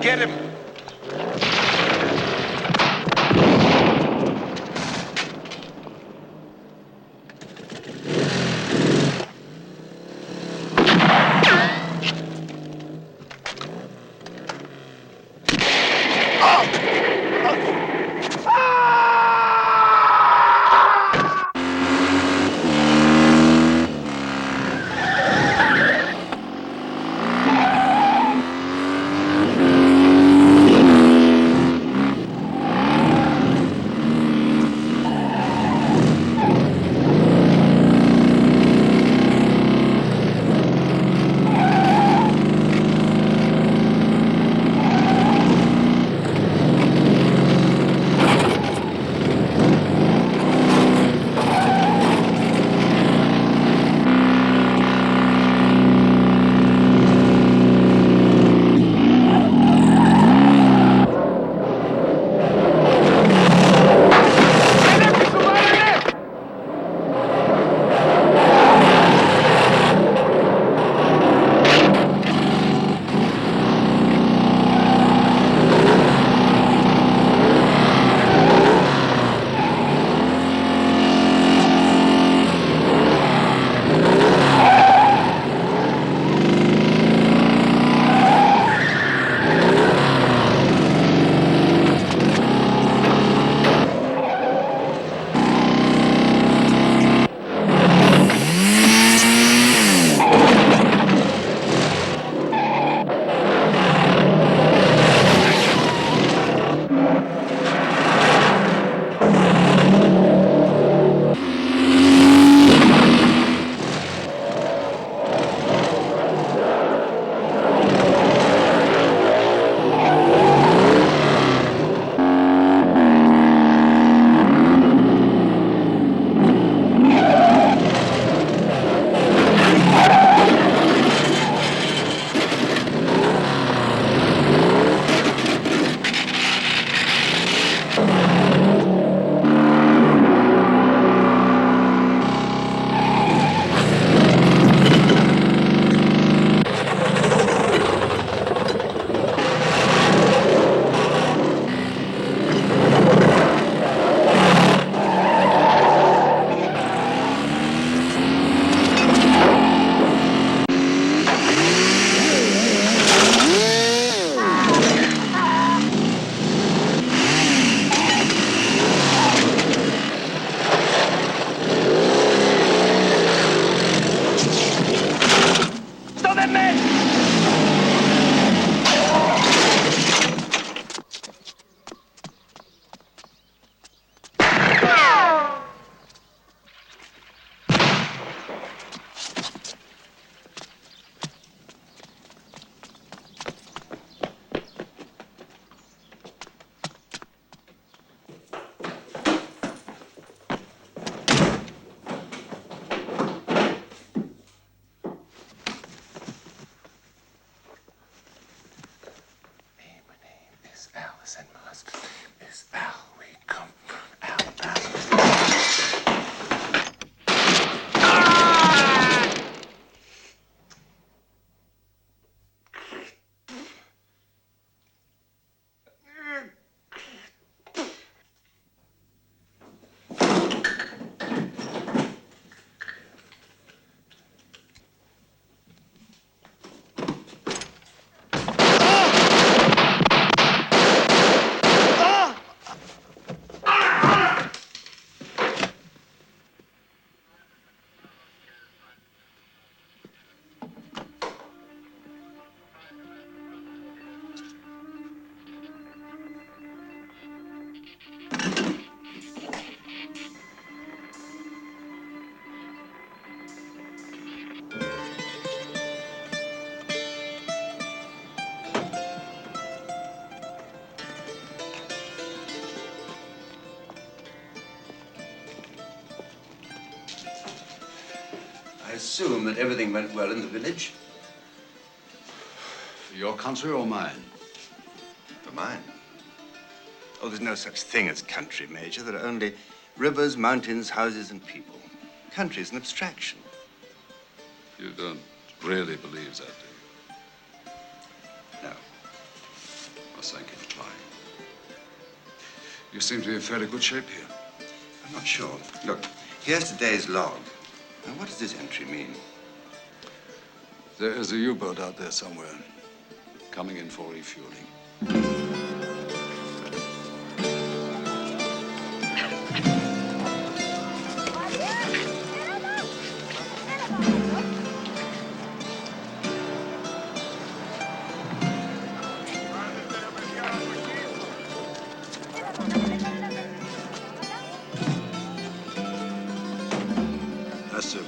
Get him! I assume that everything went well in the village? For your country or mine? For mine. Oh, there's no such thing as country, Major. There are only rivers, mountains, houses, and people. Country is an abstraction. You don't really believe that, do you? No. thank you for trying. You seem to be in fairly good shape here. I'm not sure. Look, here's today's log. Now, what does this entry mean? There is a U-boat out there somewhere, coming in for refueling. That's it.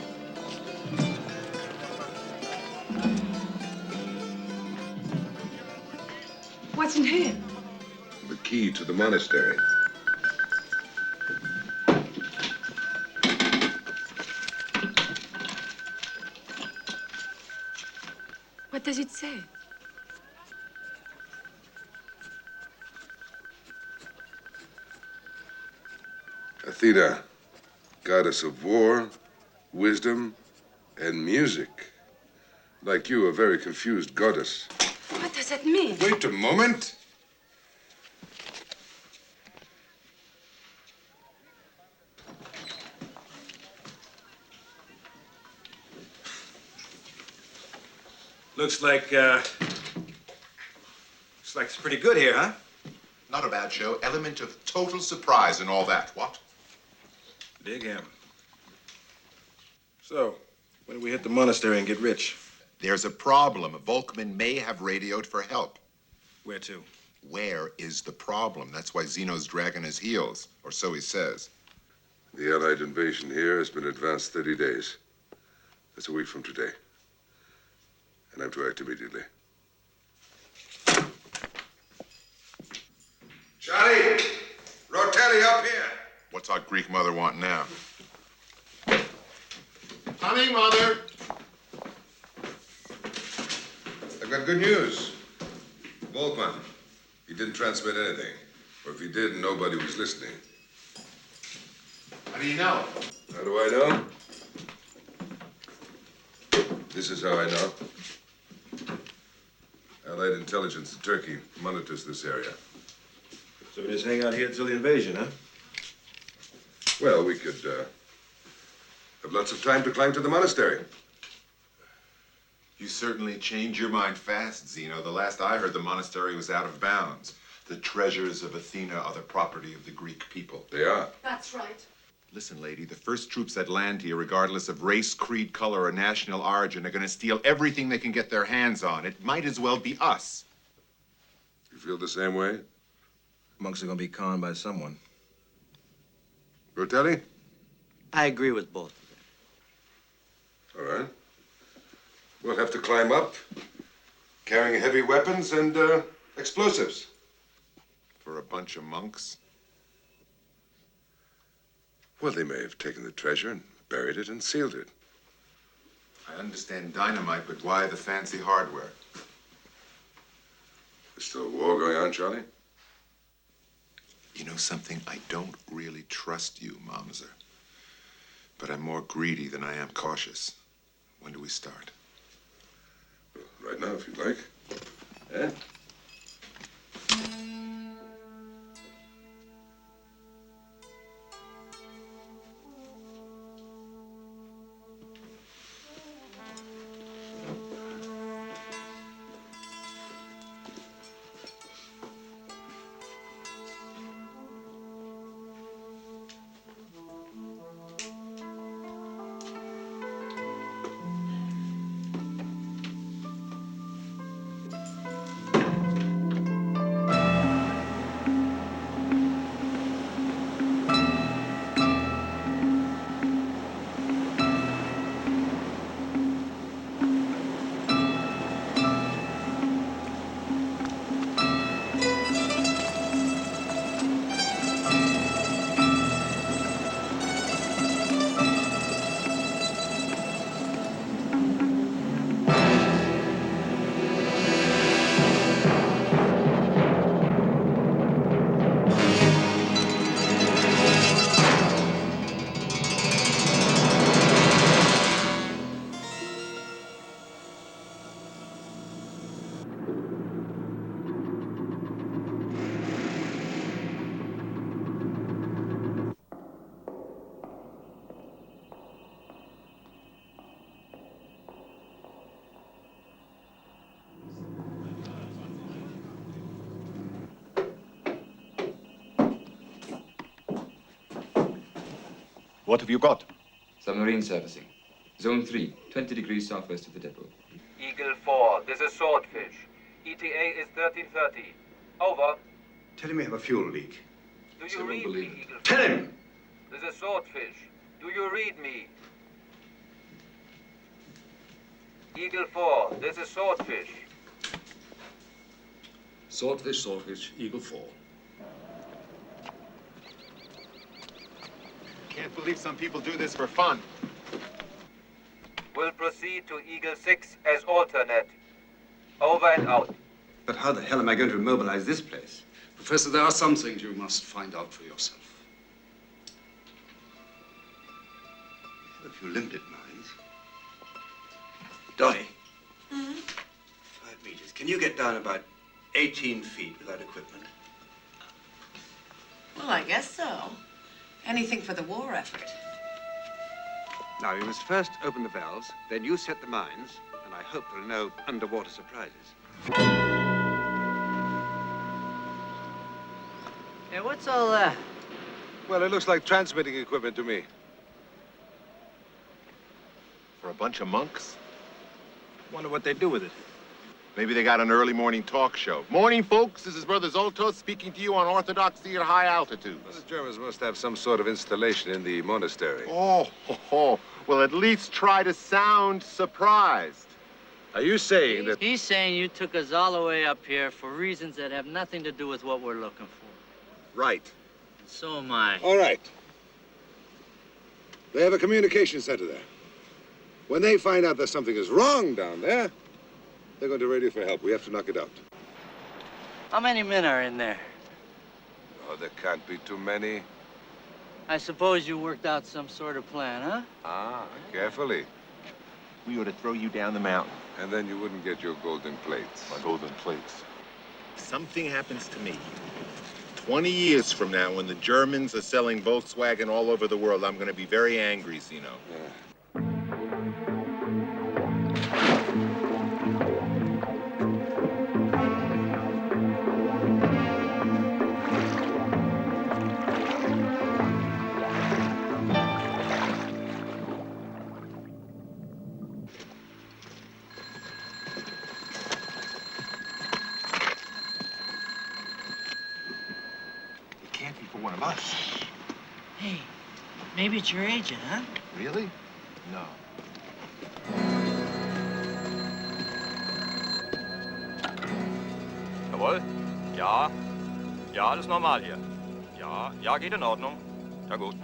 What's in here? The key to the monastery. What does it say? Athena, goddess of war, wisdom, and music. Like you, a very confused goddess. What does that mean? Wait a moment. Looks like it's pretty good here, huh? Not a bad show. Element of total surprise and all that. What? Dig him. So, when do we hit the monastery and get rich? There's a problem. Volkman may have radioed for help. Where to? Where is the problem? That's why Zeno's dragging his heels, or so he says. The Allied invasion here has been advanced 30 days. That's a week from today. And I'm to act immediately. Charlie! Rotelli up here! What's our Greek mother want now? Honey, Mother. I've got good news. Volkman, he didn't transmit anything. Or if he did, nobody was listening. How do you know? How do I know? This is how I know. Allied intelligence in Turkey monitors this area. So we just hang out here till the invasion, huh? Well, we could have lots of time to climb to the monastery. You certainly changed your mind fast, Zeno. The last I heard, the monastery was out of bounds. The treasures of Athena are the property of the Greek people. They are. That's right. Listen, lady, the first troops that land here, regardless of race, creed, color, or national origin, are going to steal everything they can get their hands on. It might as well be us. You feel the same way? Monks are gonna be conned by someone. Rotelli? I agree with both of them. All right. We'll have to climb up, carrying heavy weapons and explosives. For a bunch of monks? Well, they may have taken the treasure and buried it and sealed it. I understand dynamite, but why the fancy hardware? There's still a war going on, Charlie? You know something? I don't really trust you, Momser. But I'm more greedy than I am cautious. When do we start? Right now, if you'd like. Yeah? What have you got? Submarine surfacing. Zone 3, 20 degrees southwest of the depot. Eagle 4, this is Swordfish. ETA is 1330. Over. Tell him we have a fuel leak. Do you read me, Eagle 4? Tell him! This is Swordfish. Do you read me? Eagle 4, this is Swordfish. Swordfish, Swordfish, Eagle 4. Can't believe some people do this for fun. We'll proceed to Eagle 6 as alternate. Over and out. But how the hell am I going to immobilize this place? Professor, there are some things you must find out for yourself. We have a few limpet mines. Dottie. 5 meters. Can you get down about 18 feet without equipment? Well, I guess so. Anything for the war effort. Now, you must first open the valves, then you set the mines, and I hope there are no underwater surprises. Hey, what's all that? Well, it looks like transmitting equipment to me. For a bunch of monks? Wonder what they do with it. Maybe they got an early morning talk show. Morning, folks. This is Brother Zoltos speaking to you on orthodoxy at high altitudes. Well, the Germans must have some sort of installation in the monastery. Oh. Well, at least try to sound surprised. Are you saying that... He's saying you took us all the way up here for reasons that have nothing to do with what we're looking for. Right. So am I. All right. They have a communication center there. When they find out that something is wrong down there, they're going to radio for help. We have to knock it out. How many men are in there? Oh, there can't be too many. I suppose you worked out some sort of plan, huh? Ah, carefully. We ought to throw you down the mountain. And then you wouldn't get your golden plates. My golden plates. Something happens to me. 20 years from now, when the Germans are selling Volkswagen all over the world, I'm going to be very angry, Zeno. Yeah. One of us. Hey, maybe it's your agent, huh? Really? No. Jawohl. Ja. Ja, alles normal hier. Ja, ja, geht in Ordnung. Ja, gut.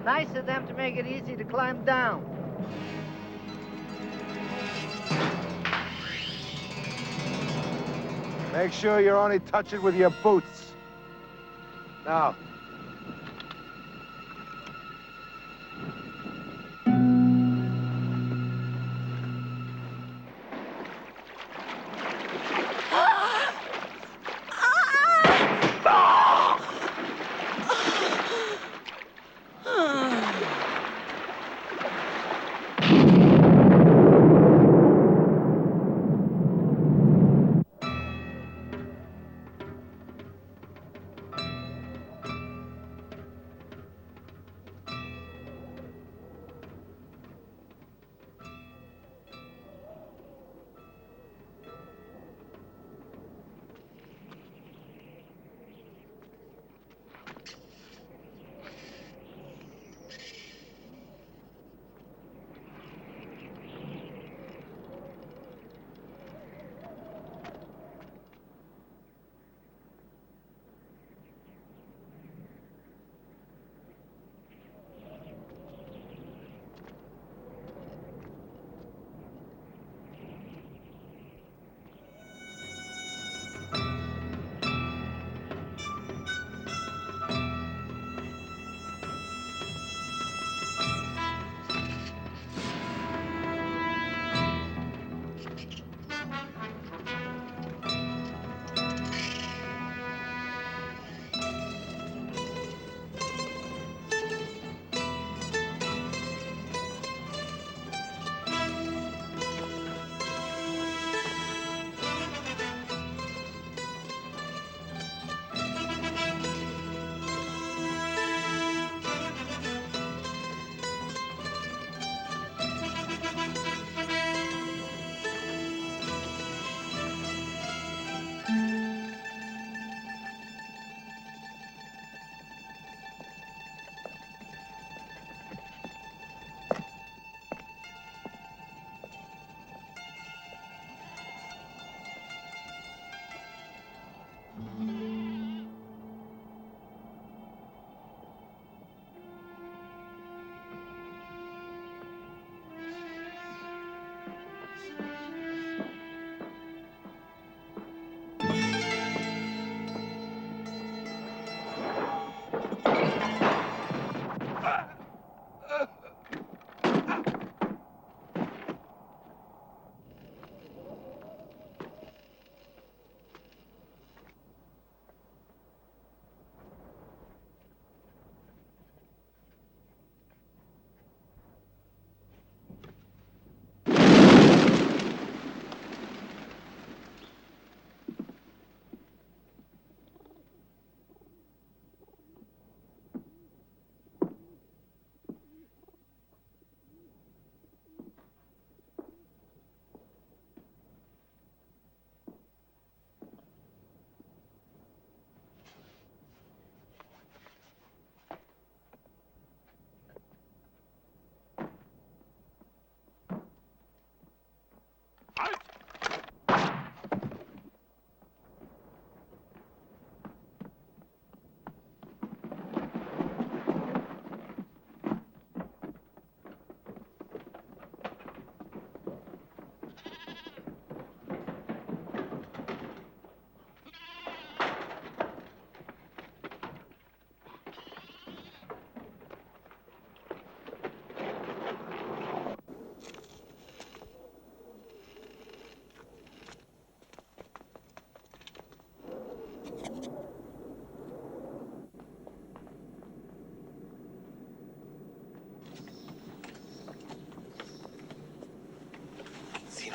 Nice of them to make it easy to climb down. Make sure you only touch it with your boots. Now.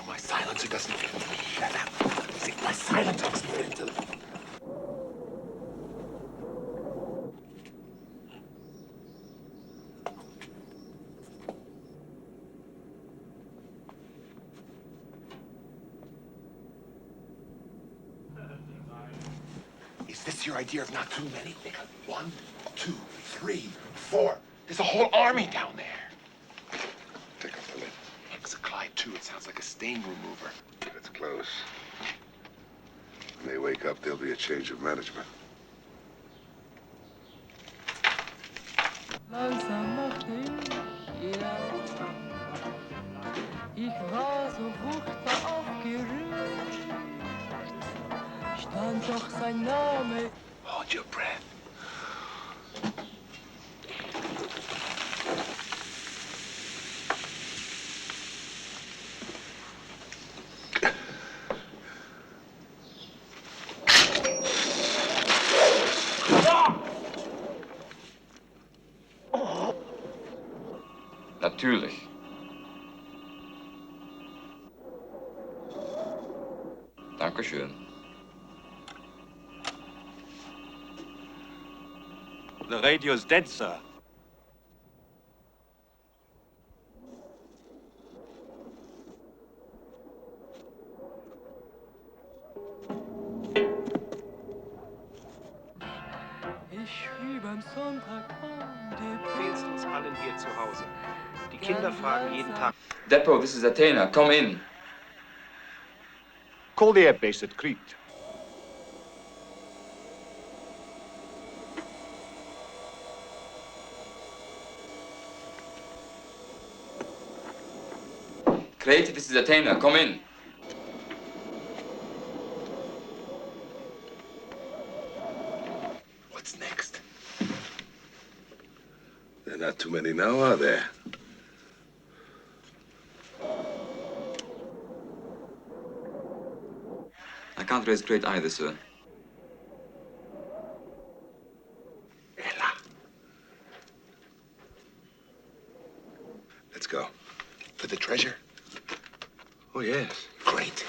My silencer doesn't fit into the... Shut up. See, my silencer doesn't fit into the... Is this your idea of not too many? Think of 1, 2, 3, 4. There's a whole army down there. Take off the lid. Hexaclide 2, it sounds like a stain remover. That's close. When they wake up, there'll be a change of management. Langsam machte ich hinaus. Ich war so furchtbar aufgeregt. Stand doch sein Name. Hold your breath. Natürlich. Dankeschön. The radio's dead, sir. Ich schrieb am Sonntag an die Fehlst uns allen hier zu Hause. Die Kinder fragen jeden Tag. Depot, this is Athena. Come in. Call the air base at Crete. Crete, this is Athena. Come in. What's next? There are not too many now, are there? I can't raise Crete either, sir. Ella. Let's go. For the treasure? Oh, yes. Great.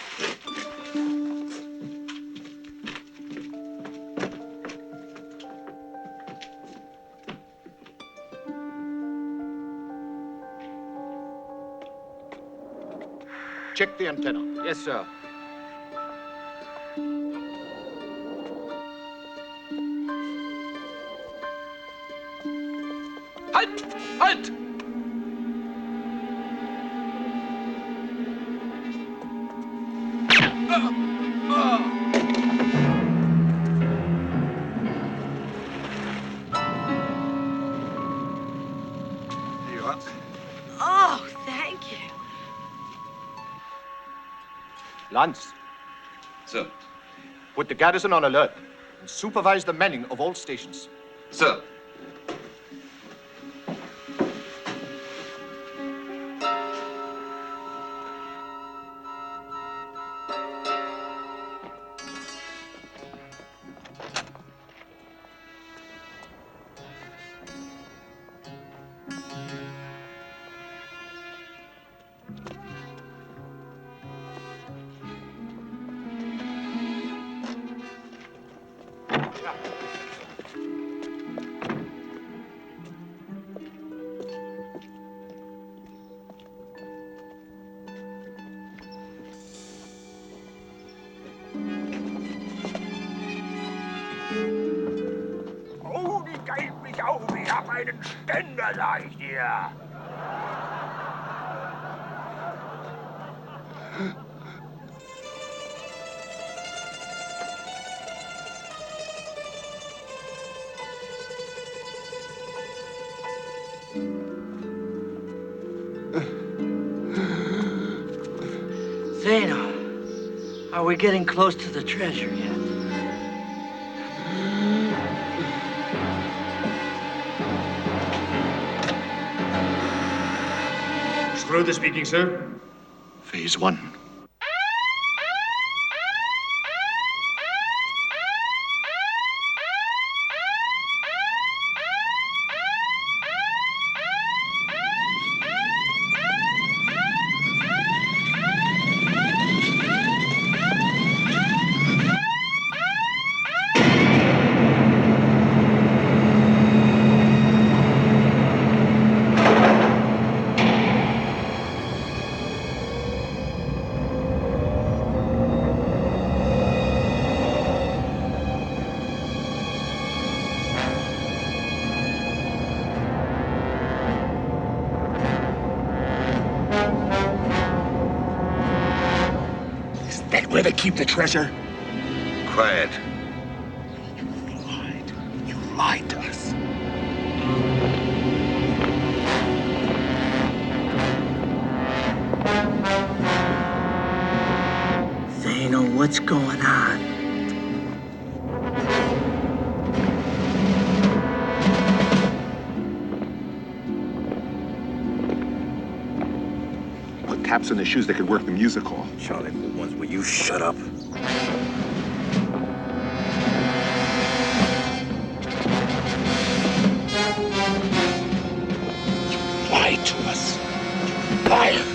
Check the antenna. Yes, sir. Halt! Halt! You up? Oh, thank you. Lance. Sir. Put the garrison on alert and supervise the manning of all stations. Sir. Oh, die geilt mich auf. Ich hab einen Ständer, sag ich dir. Zeno, are we getting close to the treasure yet? Schroeder speaking, sir. Phase 1. where they keep the treasure? Quiet. You lied to us. They know what's going on. Put taps on their shoes, they could work the music hall. Charlie, for once, will you shut up? Lied to us. Liar.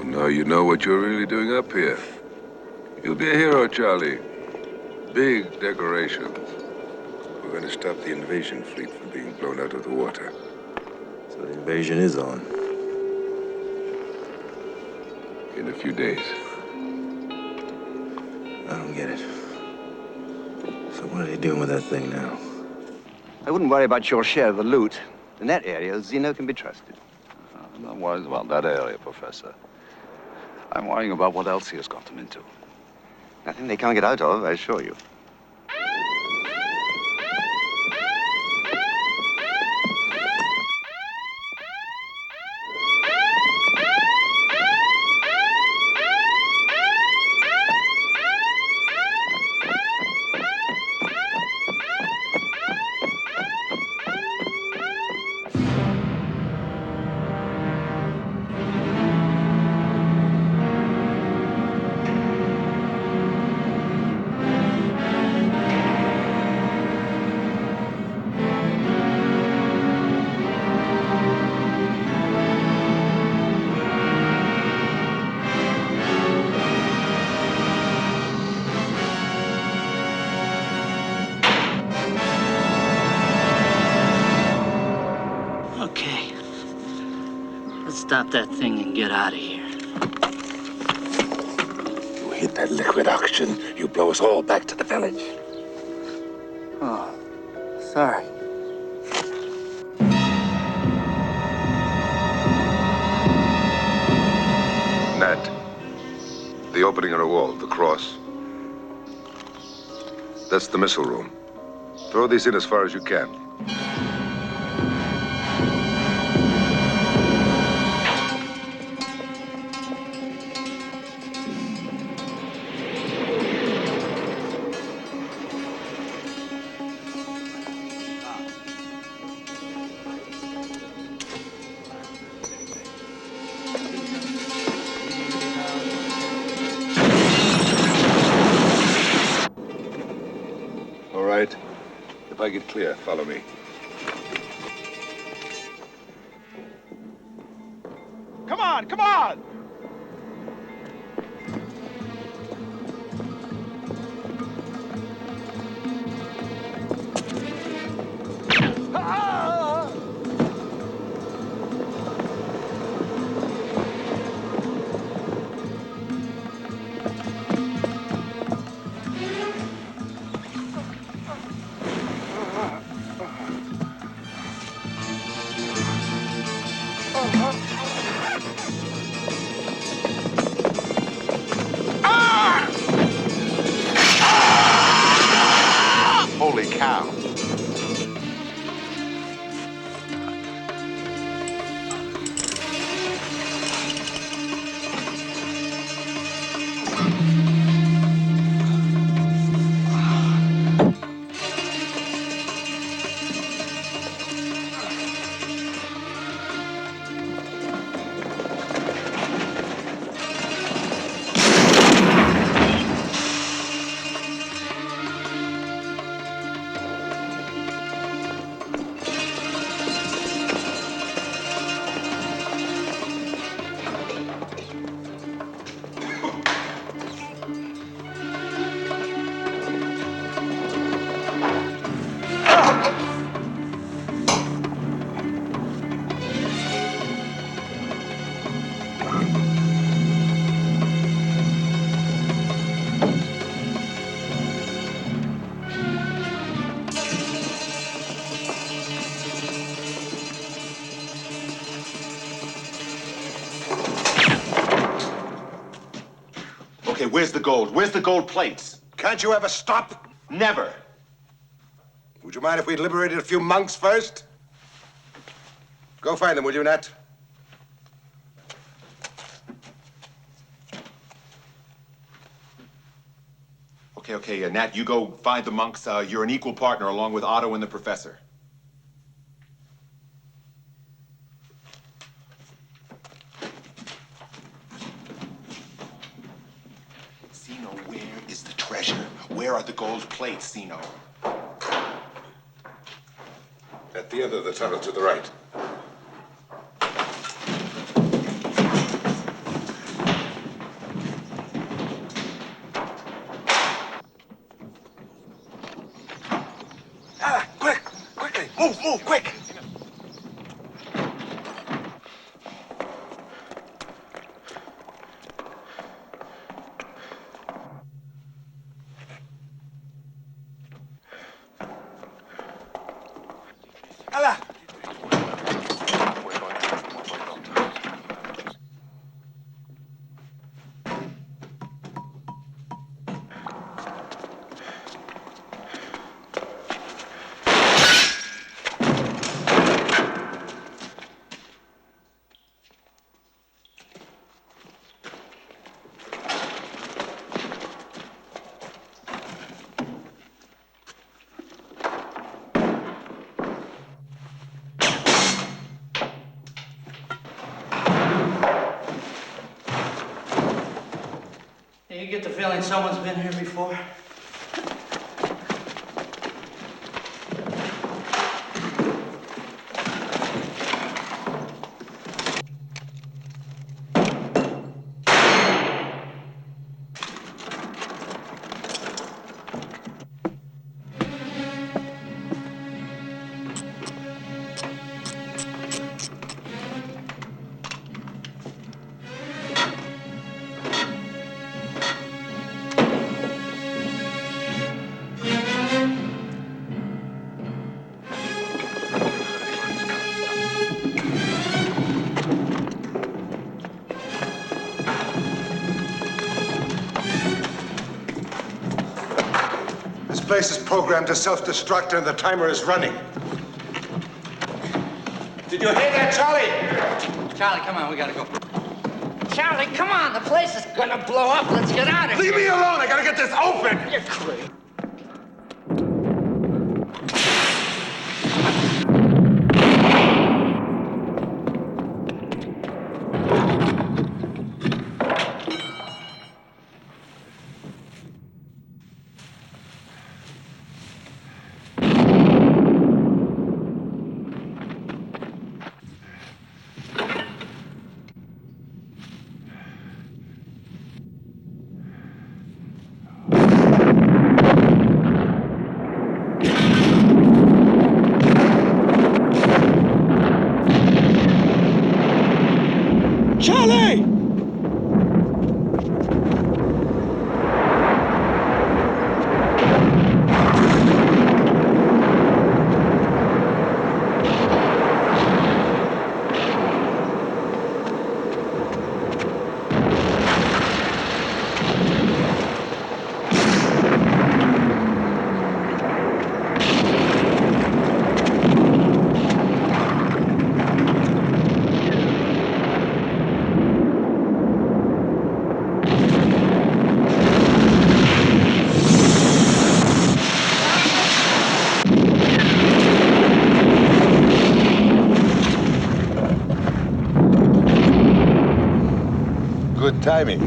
Now you know what you're really doing up here. You'll be a hero, Charlie. Big decorations. We're going to stop the invasion fleet from being blown out of the water. So the invasion is on. In a few days. I don't get it. So what are they doing with that thing now? I wouldn't worry about your share of the loot. In that area, Zeno can be trusted. I'm not worried about that area, Professor. I'm worrying about what else he has got them into. Nothing they can't get out of, I assure you. Okay. Let's stop that thing and get out of here. You hit that liquid oxygen, you blow us all back to the village. Oh, sorry. Nat, the opening in a wall, the cross. That's the missile room. Throw these in as far as you can. All right. If I get clear, follow me. Come on, come on! Where's the gold? Where's the gold plates? Can't you ever stop? Never. Would you mind if we liberated a few monks first? Go find them, will you, Nat? Okay, Nat, you go find the monks. You're an equal partner along with Otto and the professor. Zeno, where is the treasure? Where are the gold plates, Zeno? At the end of the tunnel to the right. Quickly! Move, quick! Ella! You get the feeling someone's been here before? This place is programmed to self-destruct and the timer is running. Did you hear that, Charlie? Charlie, come on, we gotta go. Charlie, come on, the place is gonna blow up. Let's get out of here. Leave me alone! I gotta get this open! You're crazy. Charlie! Good timing.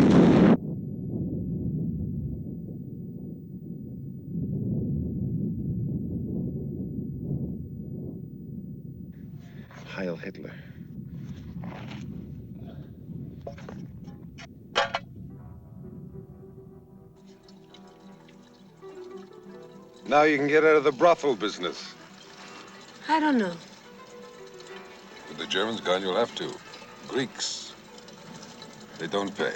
Heil Hitler. Now you can get out of the brothel business. I don't know. With the Germans gone, you'll have to. Greeks. They don't pay.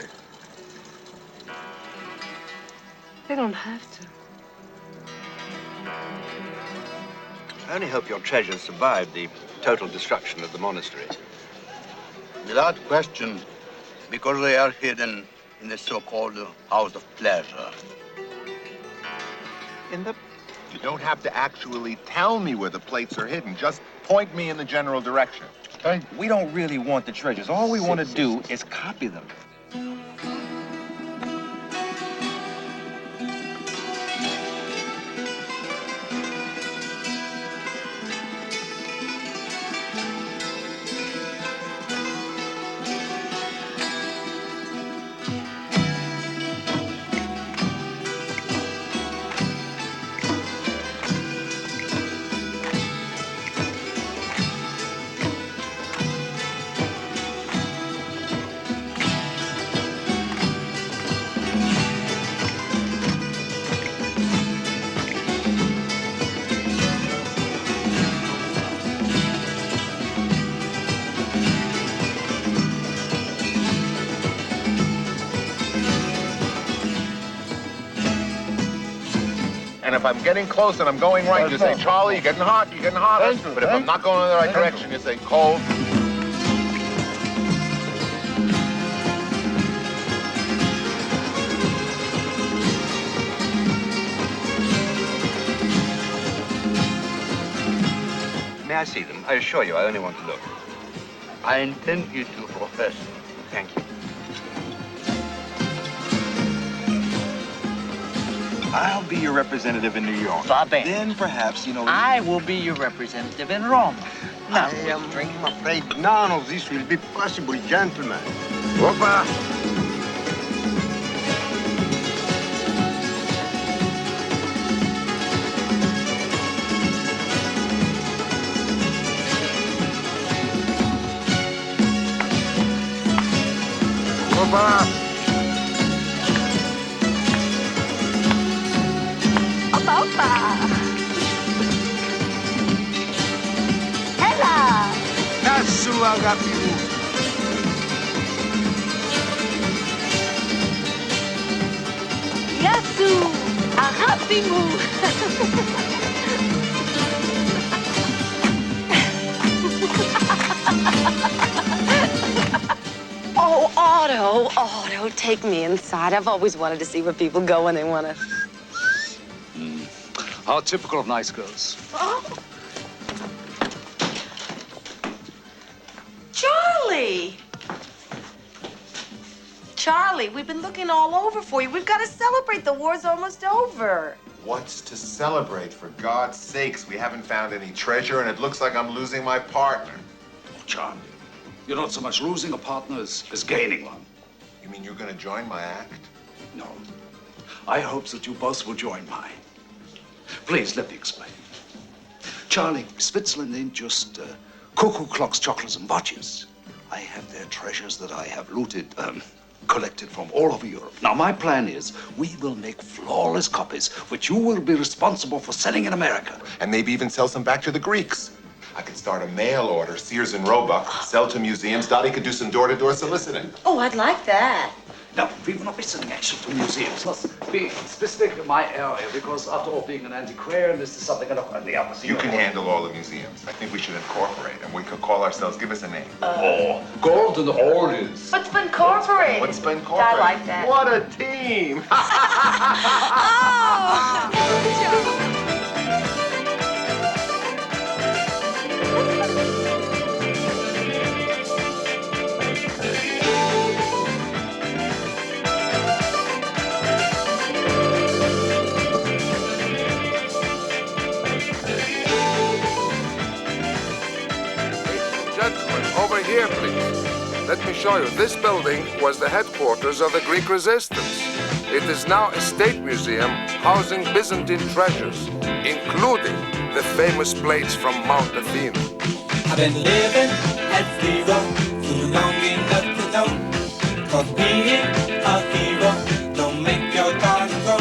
They don't have to. I only hope your treasures survived the total destruction of the monastery. Without question, because they are hidden in the so-called House of Pleasure. You don't have to actually tell me where the plates are hidden. Just point me in the general direction. We don't really want the treasures. All we want to do is copy them. And if I'm getting close and I'm going right, you say, Charlie, you're getting hot, you're getting hotter. But if I'm not going in the right direction, you say, cold. May I see them? I assure you, I only want to look. I intend you to, Professor. Thank you. I'll be your representative in New York. Then perhaps, you know... I will be your representative in Rome. Now, I'm afraid none of this will be possible, gentlemen. Opa! Opa! Opa! Ella! Nasu agapimu. Yasu! Arapimu! Oh, Otto, take me inside. I've always wanted to see where people go when they want to. How typical of nice girls. Oh. Charlie! Charlie, we've been looking all over for you. We've got to celebrate. The war's almost over. What's to celebrate, for God's sakes? We haven't found any treasure, and it looks like I'm losing my partner. Oh, Charlie, you're not so much losing a partner as gaining one. You mean you're going to join my act? No. I hope that you both will join mine. Please, let me explain. Charlie, Switzerland ain't just cuckoo clocks, chocolates, and watches. I have their treasures that I have looted, collected from all over Europe. Now, my plan is we will make flawless copies, which you will be responsible for selling in America. And maybe even sell some back to the Greeks. I could start a mail order, Sears and Roebuck, sell to museums. Dottie could do some door-to-door soliciting. Oh, I'd like that. No, we will not be sending action to museums. Let's be specific in my area, because after all, being an antiquarian, this is something I don't want the opposite. You can handle all the museums. I think we should incorporate, and we could call ourselves, give us a name. Golden Orleans. What's been incorporated? What's been incorporated? I like that. What a team! Over here, please. Let me show you. This building was the headquarters of the Greek resistance. It is now a state museum housing Byzantine treasures, including the famous plates from Mount Athena. I've been living at zero too long enough to know, 'cause being a hero don't make your daughter grow.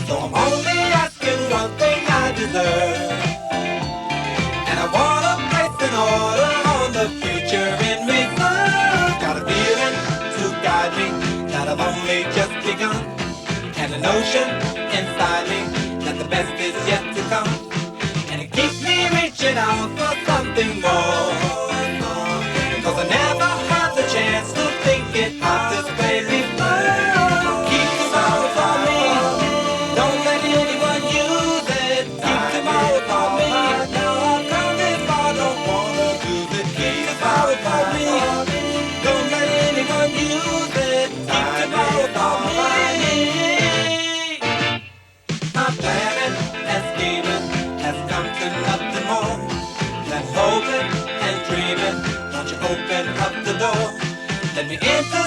So I'm only asking one thing I deserve, and I want a place in order on the future in reserve. Got a feeling to guide me that I've only just begun, and a notion inside me that the best is yet to come, and it keeps me reaching out for something more, 'cause I never had the chance to think it out this way before. Into